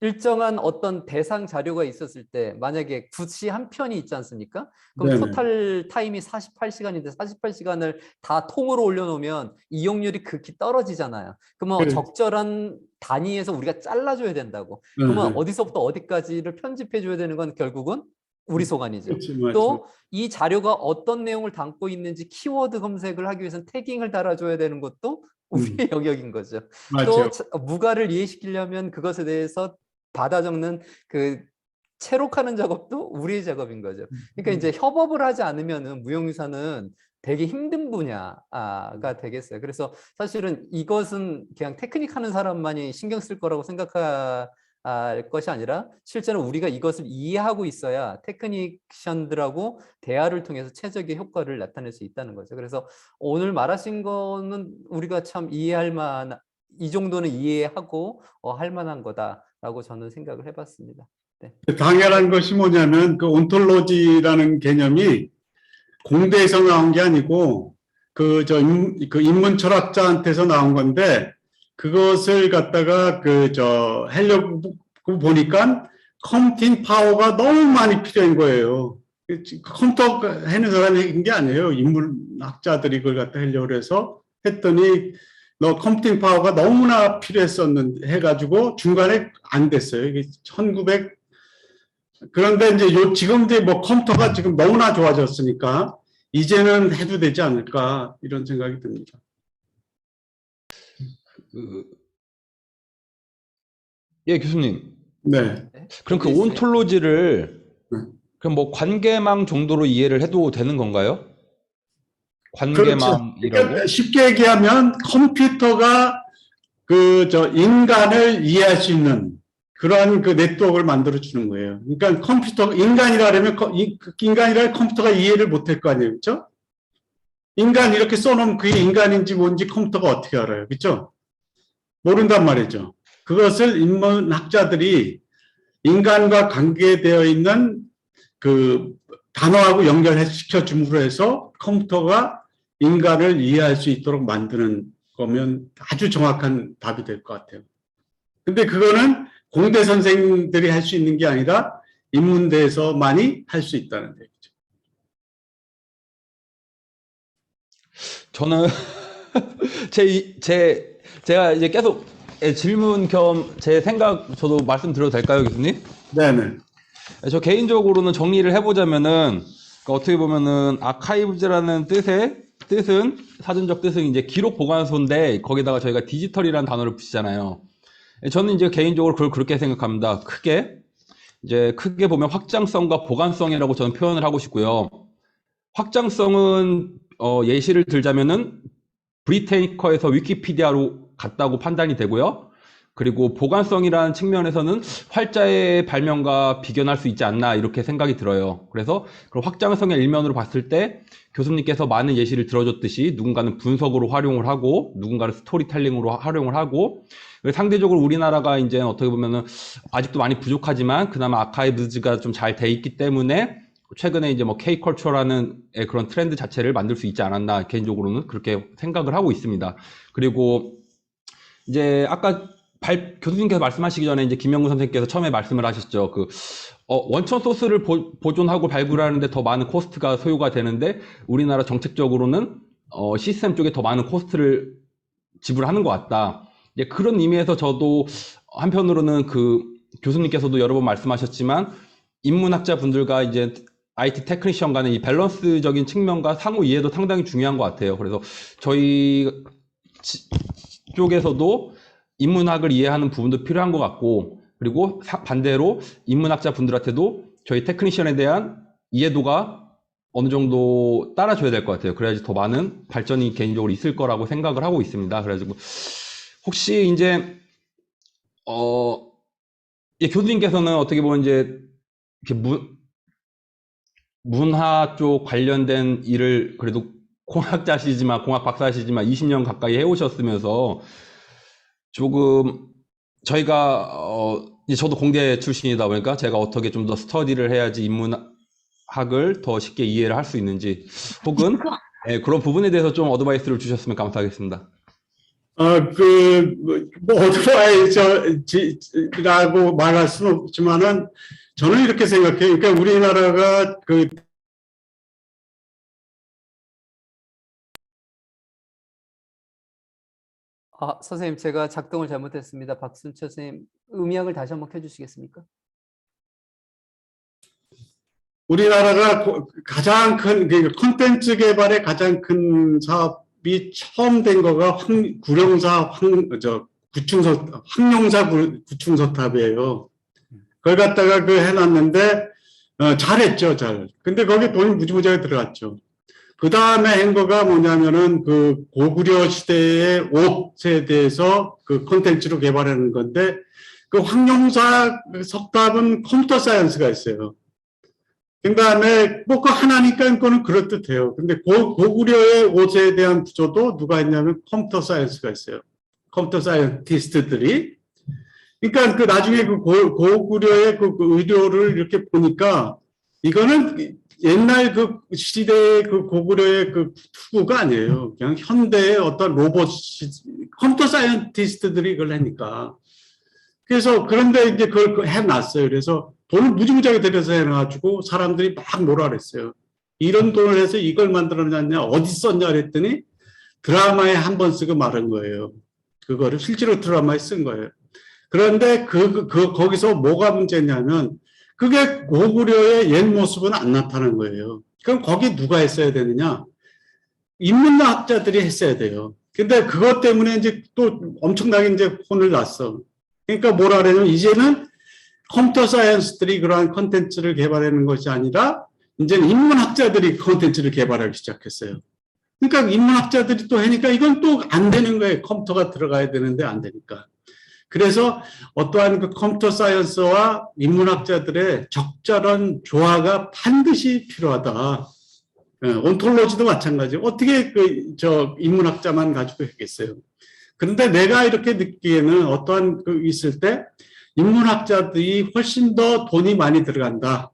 일정한 어떤 대상 자료가 있었을 때 만약에 굿이 한 편이 있지 않습니까? 그럼 네네. 토탈 타임이 48시간인데 48시간을 다 통으로 올려놓으면 이용률이 극히 떨어지잖아요. 그러면 그래. 적절한 단위에서 우리가 잘라줘야 된다고. 그러면 네. 어디서부터 어디까지를 편집해줘야 되는 건 결국은 우리 소관이죠. 그렇지, 맞죠. 또 이 자료가 어떤 내용을 담고 있는지 키워드 검색을 하기 위해서는 태깅을 달아줘야 되는 것도 우리의 영역인 거죠. 맞죠. 또 무가를 이해시키려면 그것에 대해서 받아 적는 체록하는 작업도 우리의 작업인 거죠. 그러니까 이제 협업을 하지 않으면은 무형유산은 되게 힘든 분야가 되겠어요. 그래서 사실은 이것은 그냥 테크닉 하는 사람만이 신경 쓸 거라고 생각할 것이 아니라 실제로 우리가 이것을 이해하고 있어야 테크니션들하고 대화를 통해서 최적의 효과를 나타낼 수 있다는 거죠. 그래서 오늘 말하신 거는 우리가 참 이 정도는 이해하고 할 만한 거다라고 저는 생각을 해봤습니다. 네. 당연한 것이 뭐냐면 그 온톨로지라는 개념이 공대에서 나온 게 아니고 그 인문 철학자한테서 나온 건데, 그것을 갖다가 하려고 보니까 컴퓨팅 파워가 너무 많이 필요한 거예요. 컴퓨터 하는 사람이 한 게 아니에요. 인문학자들이 그걸 갖다 하려고 해서 했더니 컴퓨팅 파워가 너무나 해가지고 중간에 안 됐어요. 이게 1900. 그런데 이제 지금 이제 컴퓨터가 지금 너무나 좋아졌으니까 이제는 해도 되지 않을까, 이런 생각이 듭니다. 예, 교수님. 네. 그럼 그 온톨로지를 네. 그럼 관계망 정도로 이해를 해도 되는 건가요? 그렇죠. 관계망이라고? 그러니까 쉽게 얘기하면 컴퓨터가 인간을 이해할 수 있는 그런 네트워크를 만들어 주는 거예요. 그러니까 인간이라면 컴퓨터가 이해를 못할 거 아니에요, 그렇죠? 인간 이렇게 써놓으면 그게 인간인지 뭔지 컴퓨터가 어떻게 알아요, 그렇죠? 모른단 말이죠. 그것을 인문학자들이 인간과 관계되어 있는 단어하고 연결시켜 줌으로 해서 컴퓨터가 인간을 이해할 수 있도록 만드는 거면 아주 정확한 답이 될 것 같아요. 근데 그거는 공대 선생들이 할 수 있는 게 아니라 인문대에서만이 할 수 있다는 얘기죠. 저는 제가 이제 계속 질문 겸 제 생각 저도 말씀드려도 될까요, 교수님? 네네. 저 개인적으로는 정리를 해보자면은, 어떻게 보면은 아카이브즈라는 뜻은 사전적 뜻은 이제 기록 보관소인데 거기다가 저희가 디지털이라는 단어를 붙이잖아요. 저는 이제 개인적으로 그걸 그렇게 생각합니다. 크게 보면 확장성과 보관성이라고 저는 표현을 하고 싶고요. 확장성은 예시를 들자면은 브리테니커에서 위키피디아로 갔다고 판단이 되고요. 그리고 보관성이라는 측면에서는 활자의 발명과 비견할 수 있지 않나, 이렇게 생각이 들어요. 그래서 그 확장성의 일면으로 봤을 때 교수님께서 많은 예시를 들어줬듯이 누군가는 분석으로 활용을 하고 누군가는 스토리텔링으로 활용을 하고, 상대적으로 우리나라가 이제 어떻게 보면은 아직도 많이 부족하지만 그나마 아카이브즈가 좀 잘 돼 있기 때문에 최근에 이제 K컬처라는 그런 트렌드 자체를 만들 수 있지 않았나, 개인적으로는 그렇게 생각을 하고 있습니다. 그리고 이제 아까 교수님께서 말씀하시기 전에 이제 김영구 선생님께서 처음에 말씀을 하셨죠. 원천 소스를 보존하고 발굴하는데 더 많은 코스트가 소요가 되는데 우리나라 정책적으로는 시스템 쪽에 더 많은 코스트를 지불하는 것 같다. 이제 그런 의미에서 저도 한편으로는 그 교수님께서도 여러 번 말씀하셨지만 인문학자 분들과 이제 IT 테크니션 간의 이 밸런스적인 측면과 상호 이해도 상당히 중요한 것 같아요. 그래서 저희 쪽에서도 인문학을 이해하는 부분도 필요한 것 같고, 그리고 반대로 인문학자 분들한테도 저희 테크니션에 대한 이해도가 어느 정도 따라줘야 될 것 같아요. 그래야지 더 많은 발전이 개인적으로 있을 거라고 생각을 하고 있습니다. 그래가지고 혹시 이제 교수님께서는 어떻게 보면 이제 이렇게 문화 쪽 관련된 일을 그래도 공학자시지만 공학 박사시지만 20년 가까이 해오셨으면서 조금 저희가 이제 저도 공대 출신이다 보니까 제가 어떻게 좀 더 스터디를 해야지 인문학을 더 쉽게 이해를 할 수 있는지 혹은 그런 부분에 대해서 좀 어드바이스를 주셨으면 감사하겠습니다. 어드바이저라고 말할 수는 없지만은 저는 이렇게 생각해요. 그러니까 우리나라가 선생님, 제가 작동을 잘못했습니다. 박순철 선생님, 음향을 다시 한번 켜주시겠습니까? 우리나라가 가장 큰 콘텐츠 개발의 가장 큰 사업이 처음 된 거가 황룡사 구충서탑이에요. 그걸 갖다가 해놨는데 잘했죠, 잘. 근데 거기 돈이 무지무지하게 들어갔죠. 그 다음에 한 거가 뭐냐면은 그 고구려 시대의 옷에 대해서 그 콘텐츠로 개발하는 건데 그 황룡사 석탑은 컴퓨터 사이언스가 있어요. 그 다음에 뭐 그 하나니까 그거는 그럴듯해요. 근데 고구려의 옷에 대한 부조도 누가 했냐면 컴퓨터 사이언스가 있어요. 컴퓨터 사이언티스트들이. 그러니까 그 나중에 그 고구려의 그 의료를 이렇게 보니까 이거는 옛날 그 시대의 그 고구려의 그 투구가 아니에요. 그냥 현대의 어떤 컴퓨터 사이언티스트들이 이걸 하니까. 그래서 그런데 이제 그걸 해놨어요. 그래서 돈을 무지무지하게 들여서 해놔가지고 사람들이 막 뭐라 그랬어요. 이런 돈을 해서 이걸 만들어놨냐, 어디 썼냐 그랬더니 드라마에 한 번 쓰고 말은 거예요. 그거를 실제로 드라마에 쓴 거예요. 그런데 거기서 뭐가 문제냐면 그게 고구려의 옛 모습은 안 나타나는 거예요. 그럼 거기 누가 했어야 되느냐? 인문학자들이 했어야 돼요. 근데 그것 때문에 이제 또 엄청나게 이제 혼을 났어. 그러니까 뭐라 그러냐면 이제는 컴퓨터 사이언스들이 그러한 콘텐츠를 개발하는 것이 아니라 이제 인문학자들이 콘텐츠를 개발하기 시작했어요. 그러니까 인문학자들이 또 하니까 이건 또 안 되는 거예요. 컴퓨터가 들어가야 되는데 안 되니까. 그래서 어떠한 그 컴퓨터 사이언스와 인문학자들의 적절한 조화가 반드시 필요하다. 온톨로지도 마찬가지. 어떻게 인문학자만 가지고 했겠어요. 그런데 내가 이렇게 느끼기에는 어떠한 있을 때 인문학자들이 훨씬 더 돈이 많이 들어간다.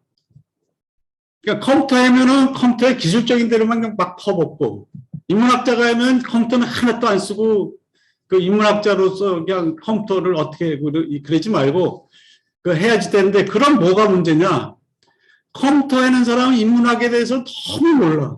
그러니까 컴퓨터 하면은 컴퓨터의 기술적인 대로만 막 퍼붓고, 인문학자가 하면 컴퓨터는 하나도 안 쓰고, 그 인문학자로서 그냥 컴퓨터를 어떻게 그러지 말고, 해야지 되는데, 그럼 뭐가 문제냐? 컴퓨터 하는 사람은 인문학에 대해서 너무 몰라.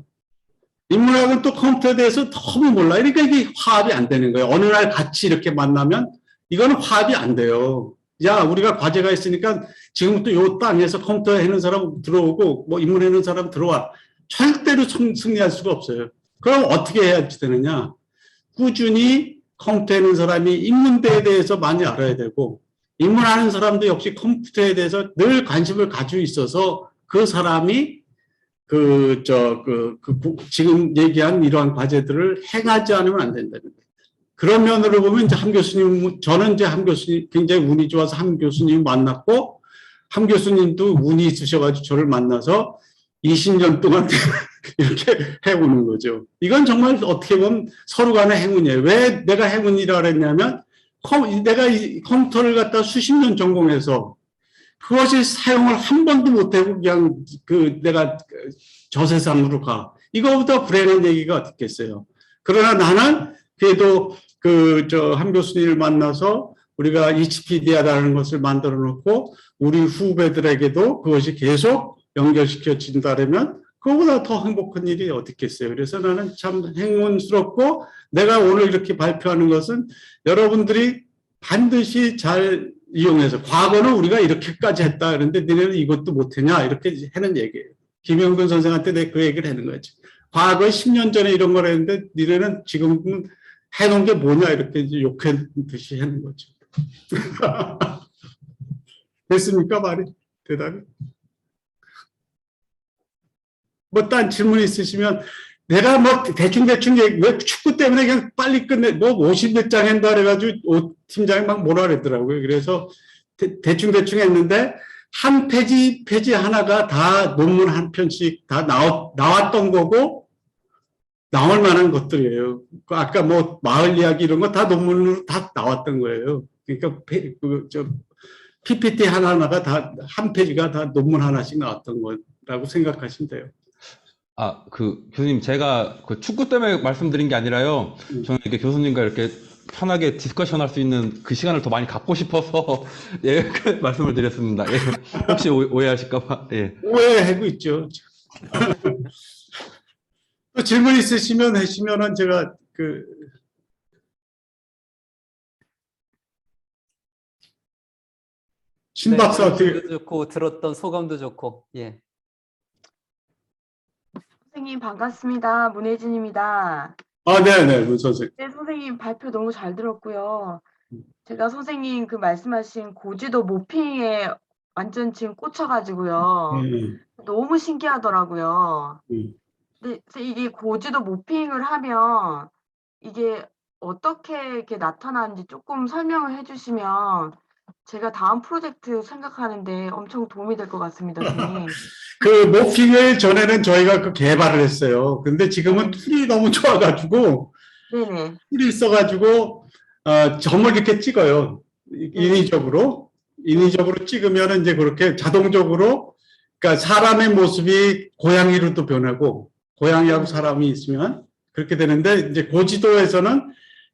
인문학은 또 컴퓨터에 대해서 너무 몰라. 그러니까 이게 화합이 안 되는 거예요. 어느 날 같이 이렇게 만나면, 이거는 화합이 안 돼요. 야, 우리가 과제가 있으니까 지금부터 요 땅에서 컴퓨터 해는 사람 들어오고 뭐 인문 해는 사람 들어와. 절대로 승리할 수가 없어요. 그럼 어떻게 해야 되느냐? 꾸준히 컴퓨터 해는 사람이 인문대에 대해서 많이 알아야 되고, 인문하는 사람도 역시 컴퓨터에 대해서 늘 관심을 가지고 있어서 그 사람이 지금 얘기한 이러한 과제들을 행하지 않으면 안 된다는 거예요. 그런 면으로 보면 이제 함 교수님, 저는 이제 함 교수님 굉장히 운이 좋아서 함 교수님 만났고, 함 교수님도 운이 있으셔가지고 저를 만나서 20년 동안 이렇게 해오는 거죠. 이건 정말 어떻게 보면 서로 간의 행운이에요. 왜 내가 행운이라 그랬냐면, 내가 이 컴퓨터를 갖다 수십 년 전공해서 그것이 사용을 한 번도 못하고 그냥 내가 저 세상으로 가. 이거보다 불행한 얘기가 어떻겠어요. 그러나 나는 그래도 함 교수님을 만나서 우리가 위키피디아라는 것을 만들어 놓고 우리 후배들에게도 그것이 계속 연결시켜진다면 그거보다 더 행복한 일이 어디 있겠어요. 그래서 나는 참 행운스럽고 내가 오늘 이렇게 발표하는 것은 여러분들이 반드시 잘 이용해서 과거는 우리가 이렇게까지 했다. 그런데 너네는 이것도 못했냐 이렇게 하는 얘기예요. 김영근 선생한테 내가 그 얘기를 하는 거지. 과거에 10년 전에 이런 걸 했는데 너네는 지금 해놓은 게 뭐냐 이렇게 이제 욕한 듯이 하는 거죠. 됐습니까 말이? 대답이? 뭐 딴 질문 있으시면 내가 뭐 대충 왜 축구 때문에 그냥 빨리 끝내 뭐 50몇 장 한다 그래가지고 오 팀장이 막 뭐라 그랬더라고요. 그래서 대충 했는데 한 페이지 하나가 다 논문 한 편씩 다 나왔던 거고 나올 만한 것들이에요. 아까 뭐 마을 이야기 이런 거 다 논문으로 다 나왔던 거예요. 그러니까 PPT 하나하나가 다 한 페이지가 다 논문 하나씩 나왔던 거라고 생각하시면 돼요. 아, 교수님, 제가 그 축구 때문에 말씀드린 게 아니라요. 저는 이렇게 교수님과 이렇게 편하게 디스커션 할 수 있는 그 시간을 더 많이 갖고 싶어서, 예, 그 말씀을 드렸습니다. 예, 혹시 오해하실까봐, 예. 오해하고 있죠. 또 질문 있으시면 하시면은 제가 신박사 어떻게 질문도 좋고 들었던 소감도 좋고, 예. 선생님 반갑습니다. 문혜진입니다. 네네 문 선생. 네, 선생님 발표 너무 잘 들었고요. 제가 선생님 그 말씀하신 고지도 모핑에 완전 지금 꽂혀가지고요. 너무 신기하더라고요. 근데 이게 고지도 모핑을 하면 이게 어떻게 이렇게 나타나는지 조금 설명을 해주시면 제가 다음 프로젝트 생각하는데 엄청 도움이 될 것 같습니다, 선생님. 그 모핑을 전에는 저희가 그 개발을 했어요. 근데 지금은 툴이 너무 좋아가지고 네네. 툴이 있어가지고 점을 이렇게 찍어요. 인위적으로 찍으면 이제 그렇게 자동적으로 그러니까 사람의 모습이 고양이로도 변하고 고양이하고 사람이 있으면 그렇게 되는데 이제 고지도에서는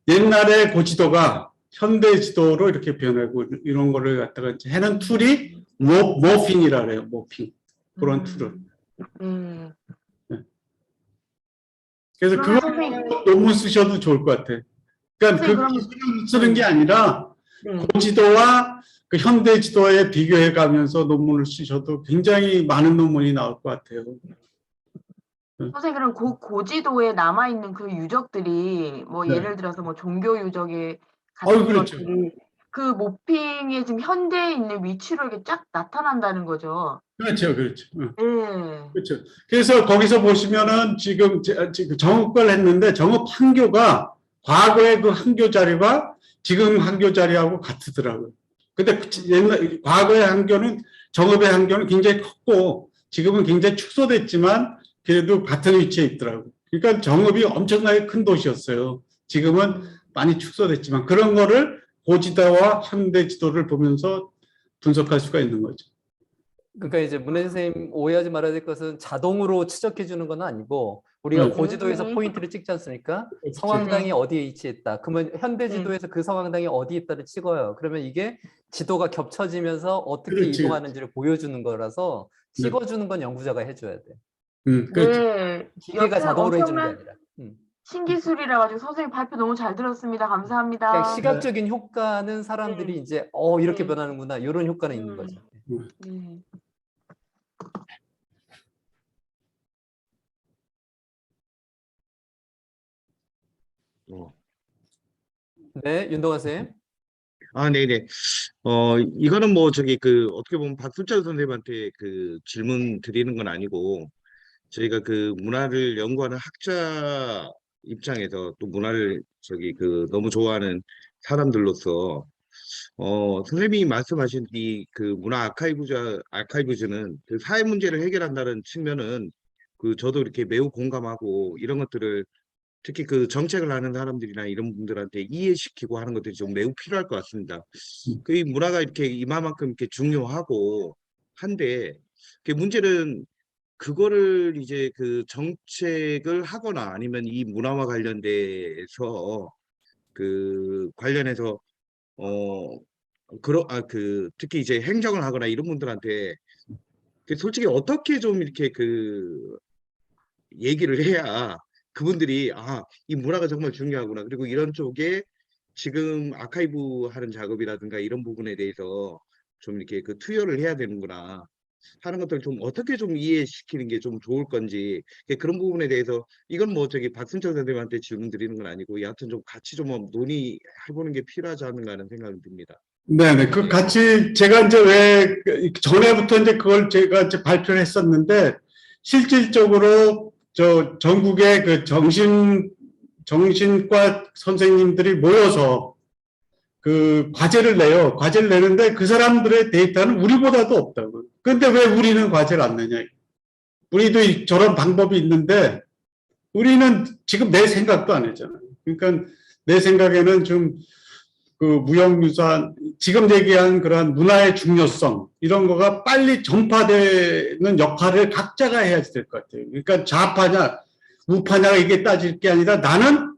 옛날에 고지도가 현대 지도로 이렇게 변하고 이런 거를 갖다가 이제 하는 툴이 모핑이라 그래요. 모핑. 그런 툴을. 네. 그래서 그러면 그거 선생님- 논문 쓰셔도 좋을 것 같아. 그러니까 그 기술을 쓰는 게 아니라 네. 고지도와 그 현대 지도에 비교해 가면서 논문을 쓰셔도 굉장히 많은 논문이 나올 것 같아요. 선생님 그럼 고지도에 남아있는 그 유적들이 뭐 네. 예를 들어서 뭐 종교 유적의 같은 그렇죠. 것들이 그 모핑에 지금 현대에 있는 위치로 이렇게 쫙 나타난다는 거죠. 그렇죠. 네. 그렇죠. 그래서 거기서 보시면은 지금 정읍걸 했는데 정읍 한교가 과거의 그 한교 자료가 지금 한교 자료하고 같더라고요. 근데 옛날 과거의 한교는 정읍의 한교는 굉장히 컸고 지금은 굉장히 축소됐지만 그래도 같은 위치에 있더라고요. 그러니까 정읍이 엄청나게 큰 도시였어요. 지금은 많이 축소됐지만 그런 거를 고지도와 현대 지도를 보면서 분석할 수가 있는 거죠. 그러니까 이제 문혜진 선생님 오해하지 말아야 될 것은 자동으로 추적해 주는 건 아니고 우리가 고지도에서 포인트를 찍지 않습니까? 성황당이 어디에 위치했다. 그러면 현대 지도에서 그 성황당이 어디에 있다를 찍어요. 그러면 이게 지도가 겹쳐지면서 어떻게 그렇지. 이동하는지를 보여주는 거라서 찍어주는 건 연구자가 해줘야 돼. 그렇죠. 네. 기계가 여튼 자동으로 해주는 게 엄청난 아니라. 신기술이라 가지고 선생님 발표 너무 잘 들었습니다. 감사합니다. 그냥 시각적인 효과는 사람들이 이제 이렇게 네. 변하는구나 이런 효과는 있는 거죠. 네. 네, 윤동환 선생님. 네네. 이거는 뭐 어떻게 보면 박순철 선생님한테 그 질문 드리는 건 아니고 저희가 그 문화를 연구하는 학자 입장에서 또 문화를 너무 좋아하는 사람들로서 선생님이 말씀하신 이 그 문화 아카이브즈는 그 사회 문제를 해결한다는 측면은 저도 이렇게 매우 공감하고 이런 것들을 특히 그 정책을 하는 사람들이나 이런 분들한테 이해시키고 하는 것들이 좀 매우 필요할 것 같습니다. 그 문화가 이렇게 이만큼 이렇게 중요하고 한데 그 문제는 그거를 이제 그 정책을 하거나 아니면 이 문화와 관련돼서 관련해서 특히 이제 행정을 하거나 이런 분들한테 솔직히 어떻게 좀 이렇게 얘기를 해야 그분들이 이 문화가 정말 중요하구나. 그리고 이런 쪽에 지금 아카이브 하는 작업이라든가 이런 부분에 대해서 좀 이렇게 그 투여를 해야 되는구나 하는 것들 좀 어떻게 좀 이해시키는 게 좀 좋을 건지 그런 부분에 대해서 이건 뭐 저기 박순철 선생님한테 질문 드리는 건 아니고 여하튼 좀 같이 좀 논의해보는 게 필요하지 않는가 하는 생각이 듭니다. 네네. 그 같이 제가 이제 왜 전에부터 이제 그걸 제가 이제 발표를 했었는데 실질적으로 저 전국의 그 정신과 선생님들이 모여서 그 과제를 내요. 과제를 내는데 그 사람들의 데이터는 우리보다도 없다고. 근데 왜 우리는 과제를 안 내냐. 우리도 저런 방법이 있는데 우리는 지금 내 생각도 안 했잖아요. 그러니까 내 생각에는 좀 그 무형유산, 지금 얘기한 그런 문화의 중요성, 이런 거가 빨리 전파되는 역할을 각자가 해야 될 것 같아요. 그러니까 좌파냐, 우파냐가 이게 따질 게 아니라 나는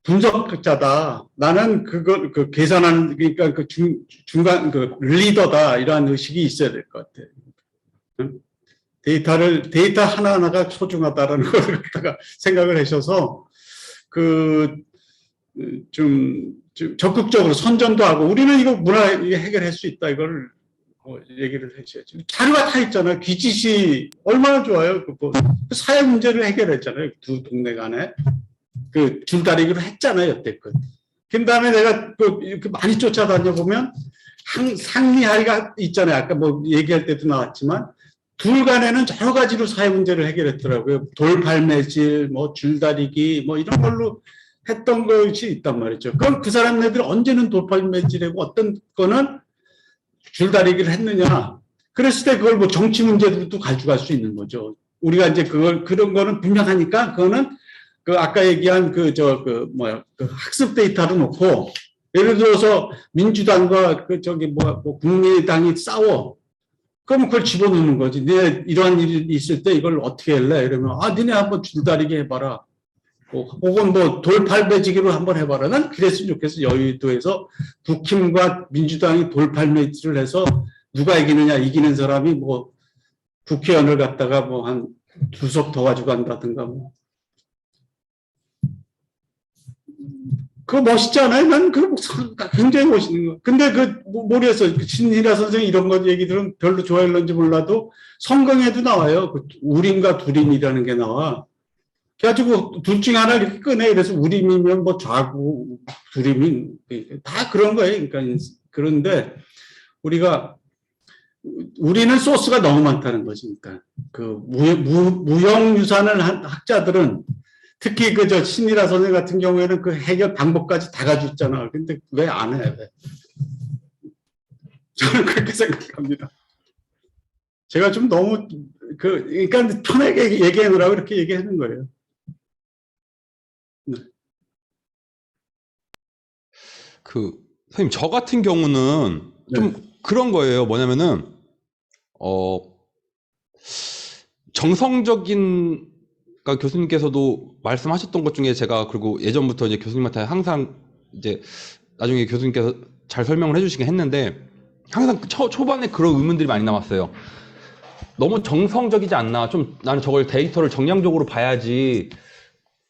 분석자다. 나는 그 계산하는, 그러니까 그 중간, 그 리더다. 이러한 의식이 있어야 될 것 같아요. 데이터 하나하나가 소중하다라는 걸 갖다가 생각을 하셔서, 좀 적극적으로 선전도 하고, 우리는 이거 문화 해결할 수 있다. 이걸 얘기를 하셔야죠. 자료가 다 있잖아요. 귀짓이 얼마나 좋아요. 사회 문제를 해결했잖아요. 두 동네 간에. 그 줄다리기로 했잖아요. 여태껏. 그 다음에 내가 많이 쫓아다녀 보면 상리하리가 있잖아요. 아까 뭐 얘기할 때도 나왔지만 둘 간에는 여러 가지로 사회 문제를 해결했더라고요. 돌팔매질, 뭐 줄다리기, 뭐 이런 걸로 했던 것이 있단 말이죠. 그럼 그 사람네들 언제는 돌팔매질하고 어떤 거는 줄다리기를 했느냐. 그랬을 때 그걸 뭐 정치 문제들도 가져갈 수 있는 거죠. 우리가 이제 그런 거는 분명하니까 그거는 그 아까 얘기한 그 학습 데이터로 놓고 예를 들어서 민주당과 국민의당이 싸워. 그럼 그걸 집어넣는 거지. 니네 이러한 일이 있을 때 이걸 어떻게 할래? 이러면 니네 한번 줄다리기 해봐라. 혹은 뭐 돌팔매지기로 한번 해봐라. 난 그랬으면 좋겠어. 여의도에서 국힘과 민주당이 돌팔매질을 해서 누가 이기느냐, 이기는 사람이 뭐 국회의원을 갖다가 뭐 한 2석 더 가지고 간다든가 뭐. 그거 멋있지 않아요? 난 그거 굉장히 멋있는 거. 근데 모르겠어요. 신희라 선생님 이런 거 얘기들은 별로 좋아할런지 몰라도 성경에도 나와요. 우림과 두림이라는 게 나와. 그래가지고 둘 중에 하나 이렇게 꺼내. 그래서 우림이면 뭐 좌고 두림이 다 그런 거예요. 그러니까 그런데 우리는 소스가 너무 많다는 것이니까. 무형유산을 한 학자들은 특히 신이라 선생 같은 경우에는 그 해결 방법까지 다 가지고 있잖아. 근데 왜 안 해? 왜? 저는 그렇게 생각합니다. 제가 좀 너무 그러니까 편하게 얘기하느라고 이렇게 얘기하는 거예요. 네. 선생님, 저 같은 경우는 좀 그런 거예요. 뭐냐면은, 정성적인, 그러니까 교수님께서도 말씀하셨던 것 중에 제가 그리고 예전부터 이제 교수님한테 항상 이제 나중에 교수님께서 잘 설명을 해주시긴 했는데 항상 초반에 그런 의문들이 많이 남았어요. 너무 정성적이지 않나? 좀 나는 저걸 데이터를 정량적으로 봐야지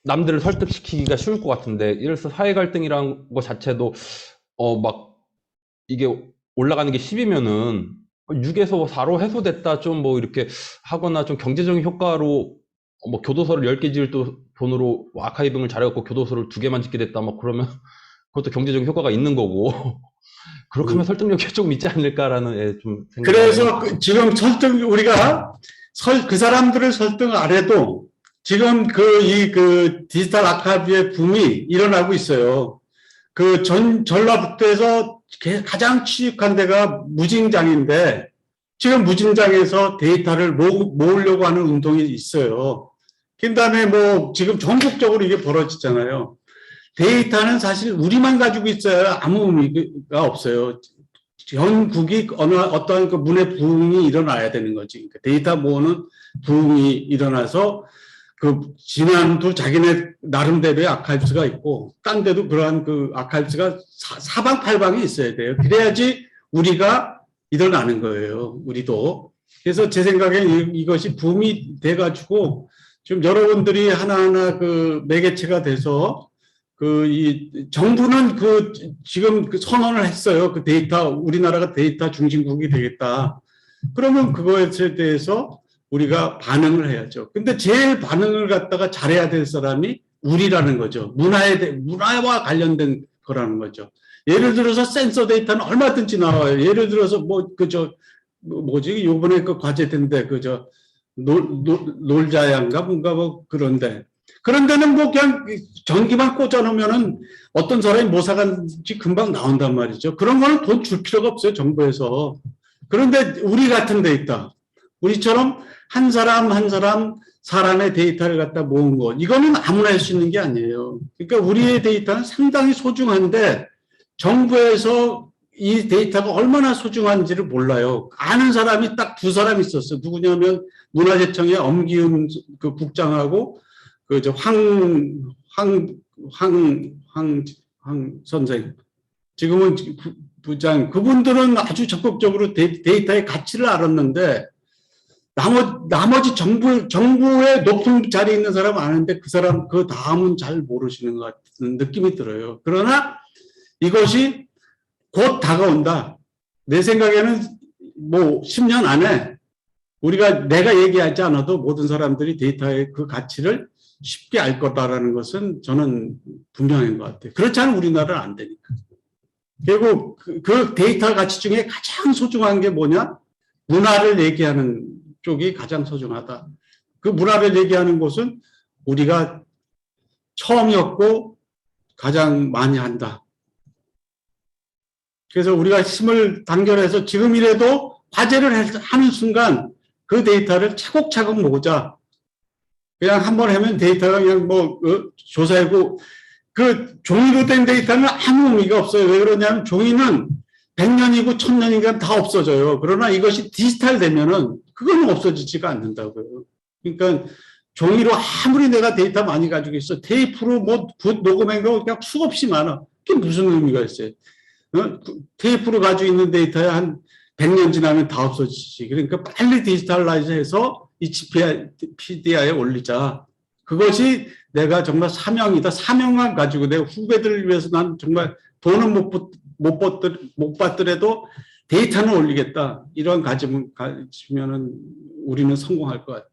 남들을 설득시키기가 쉬울 것 같은데 이래서 사회 갈등이란 것 자체도 막 이게 올라가는 게 10이면은 6에서 4로 해소됐다 좀 뭐 이렇게 하거나 좀 경제적인 효과로 뭐 교도소를 10개 지을 돈으로 아카이빙을 잘해갖고 교도소를 2개만 짓게 됐다 막 그러면 그것도 경제적인 효과가 있는 거고 그렇게 하면 설득력이 조금 있지 않을까라는 좀 생각이. 그래서 지금 우리가 그 사람들을 설득 안 해도 지금 디지털 아카이브의 붐이 일어나고 있어요. 전라북도에서 가장 취직한 데가 무진장인데 지금 무진장에서 데이터를 모으려고 하는 운동이 있어요. 그 다음에 뭐 지금 전국적으로 이게 벌어지잖아요. 데이터는 사실 우리만 가지고 있어야 아무 의미가 없어요. 전국이 어떠한 문의 부흥이 일어나야 되는 거지. 그러니까 데이터 모으는 부흥이 일어나서 진안도 자기네 나름대로의 아카이브스가 있고 딴 데도 그러한 아카이브스가 사방팔방에 있어야 돼요. 그래야지 우리가 일어나는 거예요. 우리도. 그래서 제 생각에 이것이 붐이 돼가지고 지금 여러분들이 하나하나 그 매개체가 돼서 이 정부는 지금 그 선언을 했어요. 그 데이터, 우리나라가 데이터 중심국이 되겠다. 그러면 그거에 대해서 우리가 반응을 해야죠. 근데 제일 반응을 갖다가 잘해야 될 사람이 우리라는 거죠. 문화와 관련된 거라는 거죠. 예를 들어서 센서 데이터는 얼마든지 나와요. 예를 들어서 뭐지? 요번에 그 과제된데 놀자양가 뭔가 뭐 그런데 그런 데는 뭐 그냥 전기만 꽂아놓으면은 어떤 사람이 뭐 사간지 금방 나온단 말이죠. 그런 거는 돈 줄 필요가 없어요, 정부에서. 그런데 우리 같은 데이터, 우리처럼 한 사람 한 사람의 데이터를 갖다 모은 거, 이거는 아무나 할 수 있는 게 아니에요. 그러니까 우리의 데이터는 상당히 소중한데 정부에서 이 데이터가 얼마나 소중한지를 몰라요. 아는 사람이 딱 두 사람 있었어요. 누구냐면 문화재청의 엄기훈 그 국장하고 황 선생. 지금은 부장. 그분들은 아주 적극적으로 데이터의 가치를 알았는데 나머지 정부의 높은 자리에 있는 사람은 아는데 그 다음은 잘 모르시는 것 같은 느낌이 들어요. 그러나 이것이 곧 다가온다. 내 생각에는 뭐 10년 안에 내가 얘기하지 않아도 모든 사람들이 데이터의 그 가치를 쉽게 알 거다라는 것은 저는 분명한 것 같아요. 그렇지 않으면 우리나라는 안 되니까. 그리고 그 데이터 가치 중에 가장 소중한 게 뭐냐? 문화를 얘기하는 쪽이 가장 소중하다. 그 문화를 얘기하는 곳은 우리가 처음이었고 가장 많이 한다. 그래서 우리가 힘을 단결해서 지금이라도 과제를 하는 순간 그 데이터를 차곡차곡 모으자. 그냥 한 번 하면 데이터가 그냥 조사하고 그 종이로 된 데이터는 아무 의미가 없어요. 왜 그러냐면 종이는 100년이고 1000년이니까 다 없어져요. 그러나 이것이 디지털 되면은 그거는 없어지지가 않는다고요. 그러니까 종이로 아무리 내가 데이터 많이 가지고 있어. 테이프로 녹음한 거 그냥 수없이 많아. 그게 무슨 의미가 있어요. 테이프로 가지고 있는 데이터야 한 100년 지나면 다 없어지지. 그러니까 빨리 디지털라이즈해서 PDI에 올리자. 그것이 내가 정말 사명이다. 사명만 가지고 내가 후배들을 위해서 난 정말 돈은 못 받더라도 데이터는 올리겠다. 이런 가짐을 가지면은 우리는 성공할 것 같아.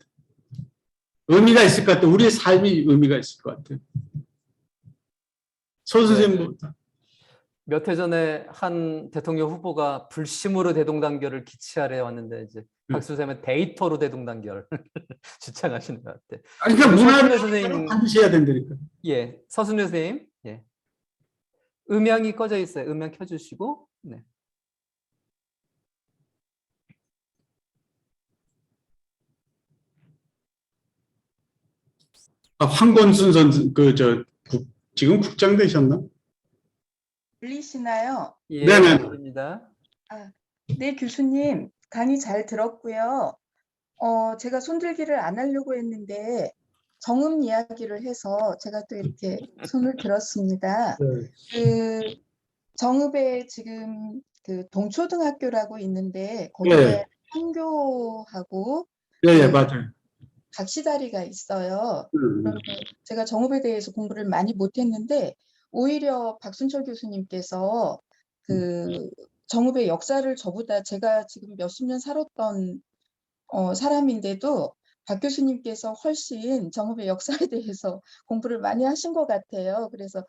의미가 있을 것 같아. 우리의 삶이 의미가 있을 것 같아. 서 선생님 몇 해 전에 한 대통령 후보가 불심으로 대동단결을 기치하려 왔는데 이제 박수쌤은 데이터로 대동단결 주창하시는 것 같아. 그러니까 문화를 선생님 반드시 해야 된다니까. 예, 서순례 선생님, 예, 음향이 꺼져 있어요. 음향 켜주시고, 네. 황건순 선생 지금 국장 되셨나? 들리시나요? 예, 네네. 들립니다. 네, 교수님 강의 잘 들었고요. 제가 손들기를 안 하려고 했는데 정음 이야기를 해서 제가 또 이렇게 손을 들었습니다. 그 정읍에 지금 그 동초등학교라고 있는데 거기에 네. 판교하고 예, 맞아요. 각시다리가 있어요. 그런데 제가 정읍에 대해서 공부를 많이 못했는데 오히려 박순철 교수님께서 그 정읍의 역사를 저보다 제가 지금 몇십 년 살았던 사람인데도 박 교수님께서 훨씬 정읍의 역사에 대해서 공부를 많이 하신 것 같아요. 그래서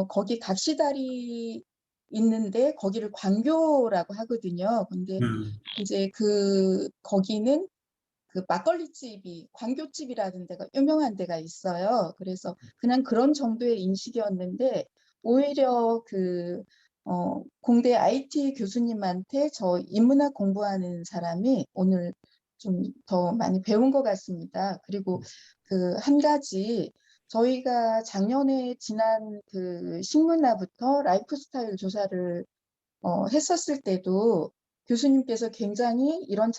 거기 각시다리 있는데 거기를 광교라고 하거든요. 근데 이제 거기는 그 막걸리집이 광교집이라는 데가 유명한 데가 있어요. 그래서 그냥 그런 정도의 인식이었는데 오히려 공대 IT 교수님한테 저 인문학 공부하는 사람이 오늘 좀 더 많이 배운 것 같습니다. 그리고 한 가지 저희가 작년에 지난 식문화부터 라이프스타일 조사를 했었을 때도 교수님께서 굉장히 이런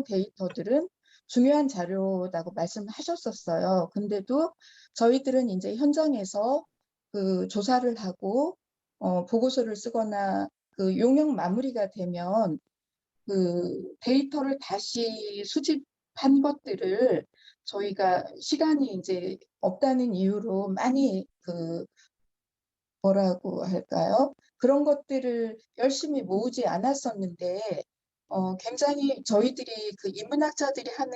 데이터들은 중요한 자료라고 말씀하셨었어요. 근데도 저희들은 이제 현장에서 조사를 하고 보고서를 쓰거나 용역 마무리가 되면 데이터를 다시 수집하는 한 것들을 저희가 시간이 이제 없다는 이유로 많이 뭐라고 할까요? 그런 것들을 열심히 모으지 않았었는데, 굉장히 저희들이 그 인문학자들이 하는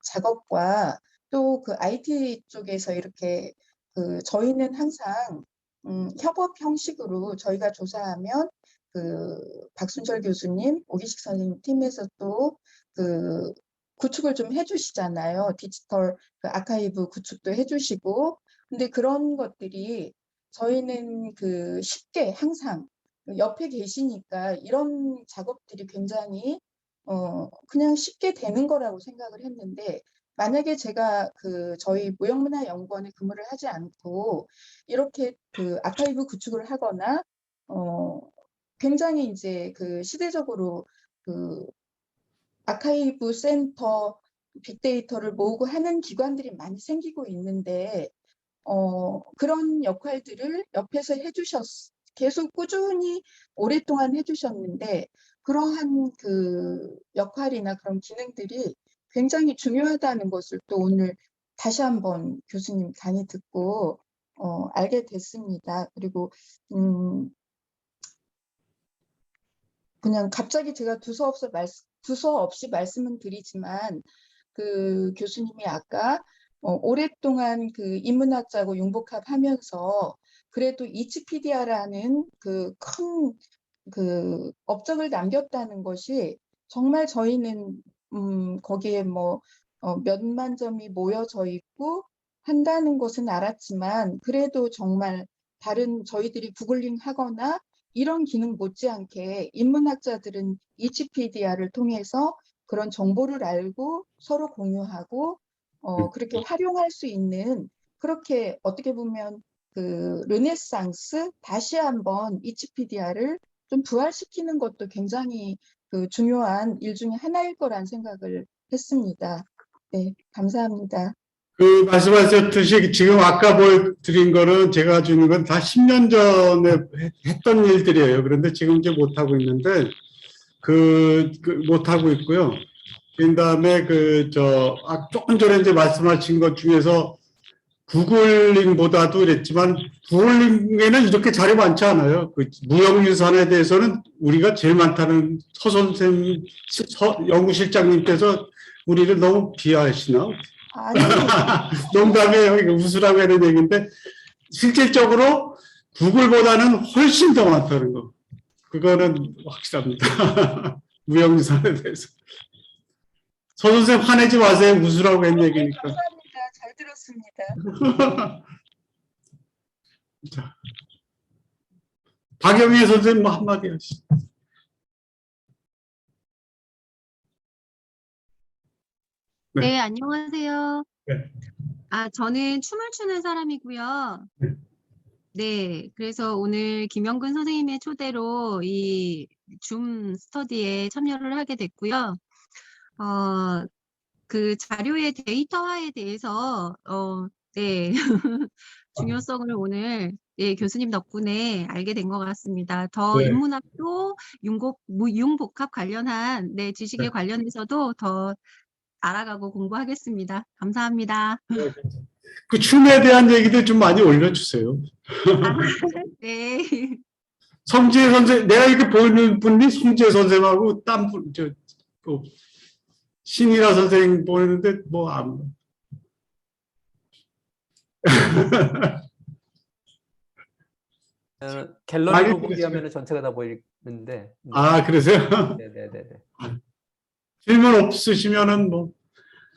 작업과 또 그 IT 쪽에서 이렇게 저희는 항상 협업 형식으로 저희가 조사하면 박순철 교수님, 오기식 선생님 팀에서 또 구축을 좀 해주시잖아요. 디지털 아카이브 구축도 해주시고. 근데 그런 것들이 저희는 쉽게 항상 옆에 계시니까 이런 작업들이 굉장히 그냥 쉽게 되는 거라고 생각을 했는데, 만약에 제가 저희 무형문화연구원에 근무를 하지 않고 이렇게 아카이브 구축을 하거나 굉장히 이제 시대적으로 아카이브 센터 빅데이터를 모으고 하는 기관들이 많이 생기고 있는데, 그런 역할들을 옆에서 계속 꾸준히 오랫동안 해주셨는데, 그러한 역할이나 그런 기능들이 굉장히 중요하다는 것을 또 오늘 다시 한번 교수님 강의 듣고 알게 됐습니다. 그리고 그냥 갑자기 제가 두서없이 말씀은 드리지만, 교수님이 아까 오랫동안 인문학자고 융복합하면서 그래도 이치피디아라는 큰 업적을 남겼다는 것이 정말 저희는 거기에 몇만 점이 모여져 있고 한다는 것은 알았지만, 그래도 정말 다른 저희들이 구글링 하거나 이런 기능 못지않게 인문학자들은 이치피디아를 통해서 그런 정보를 알고 서로 공유하고 그렇게 활용할 수 있는, 그렇게 어떻게 보면 르네상스 다시 한번 이치피디아를 좀 부활시키는 것도 굉장히 중요한 일 중에 하나일 거란 생각을 했습니다. 네, 감사합니다. 말씀하셨듯이 지금 아까 보여드린 거는 제가 주는 건 다 10년 전에 했던 일들이에요. 그런데 지금 이제 못하고 있는데, 못하고 있고요. 그 다음에 조금 전에 이제 말씀하신 것 중에서 구글링보다도 그랬지만, 구글링에는 이렇게 자료 많지 않아요. 무형유산에 대해서는 우리가 제일 많다는 서 선생님, 연구실장님께서 우리를 너무 비하하시나? 아니, 농담이에요. 이거 웃으라고 하는 얘기인데, 실질적으로 구글보다는 훨씬 더 많다는 거. 그거는 확실합니다. 무형유산에 대해서. 서 선생님 화내지 마세요. 웃으라고 한 얘기니까. 감사합니다. 잘 들었습니다. 자, 박영희 선생님 한마디 하시죠. 네. 네, 안녕하세요. 네. 저는 춤을 추는 사람이고요. 네. 네, 그래서 오늘 김영근 선생님의 초대로 이 줌 스터디에 참여를 하게 됐고요. 그 자료의 데이터화에 대해서, 네, 중요성을 오늘 교수님 덕분에 알게 된 것 같습니다. 더 네. 인문학도 융복합 관련한 지식에 네. 관련해서도 더 알아가고 공부하겠습니다. 감사합니다. 그 춤에 대한 얘기도 좀 많이 올려주세요. 네. 성지혜 선생, 내가 이렇게 보이는 분이 성지혜 선생하고 딴 분, 신이라 선생 보이는데 안. 갤러리로 보기 하면 전체가 다 보이는데. 아, 그러세요? 네네네. 질문 없으시면은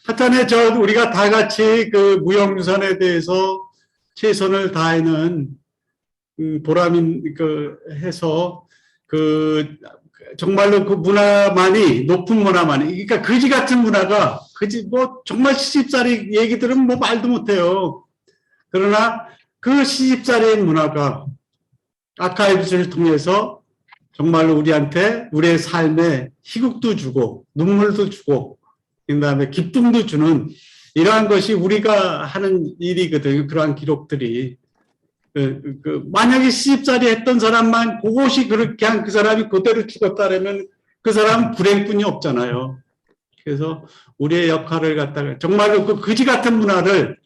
하여튼에 우리가 다 같이 무형유산에 대해서 최선을 다하는 보람인 해서 정말로 문화만이 높은 문화만이, 그러니까 거지 같은 문화가 정말 시집살이 얘기들은 말도 못해요. 그러나 그 시집살이의 문화가 아카이브스를 통해서 정말로 우리의 삶에 희극도 주고 눈물도 주고 그다음에 기쁨도 주는 이러한 것이 우리가 하는 일이거든요. 그러한 기록들이 만약에 시집살이 했던 사람만 그것이 그렇게 한 그 사람이 그대로 죽었다라면 그 사람은 불행뿐이 없잖아요. 그래서 우리의 역할을 갖다가 정말로 그 그지 같은 문화를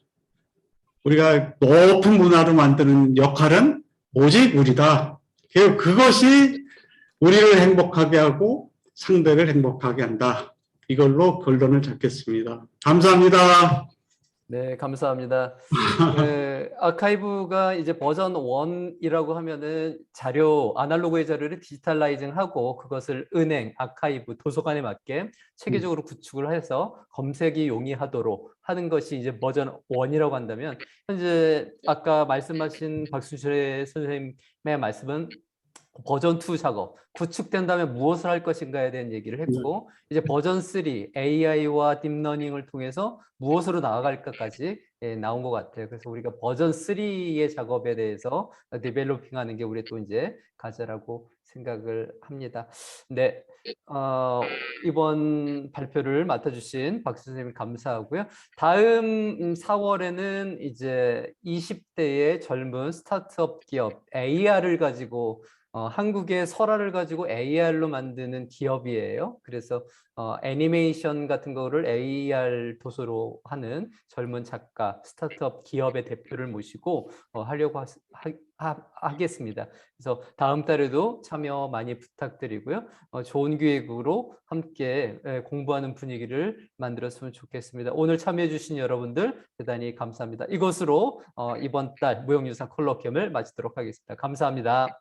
우리가 높은 문화로 만드는 역할은 오직 우리다. 그것이 우리를 행복하게 하고 상대를 행복하게 한다. 이걸로 결론을 잡겠습니다. 감사합니다. 네, 감사합니다. 아카이브가 이제 버전 1이라고 하면은 자료, 아날로그의 자료를 디지털라이징하고 그것을 은행, 아카이브, 도서관에 맞게 체계적으로 구축을 해서 검색이 용이하도록 하는 것이 이제 버전 1이라고 한다면, 현재 아까 말씀하신 박순철 선생님의 말씀은 버전 2 작업, 구축된 다음에 무엇을 할 것인가에 대한 얘기를 했고, 이제 버전 3, AI와 딥러닝을 통해서 무엇으로 나아갈까까지 나온 것 같아요. 그래서 우리가 버전 3의 작업에 대해서 디벨로핑하는 게 우리 또 이제 과제라고 생각을 합니다. 네, 이번 발표를 맡아주신 박수 선생님 감사하고요. 다음 4월에는 이제 20대의 젊은 스타트업 기업 AR을 가지고 한국의 설화를 가지고 AR로 만드는 기업이에요. 그래서 애니메이션 같은 거를 AR 도서로 하는 젊은 작가, 스타트업 기업의 대표를 모시고 하려고 하겠습니다. 그래서 다음 달에도 참여 많이 부탁드리고요. 좋은 기획으로 함께 공부하는 분위기를 만들었으면 좋겠습니다. 오늘 참여해 주신 여러분들 대단히 감사합니다. 이것으로 이번 달 무형유산 콜로퀴엄을 마치도록 하겠습니다. 감사합니다.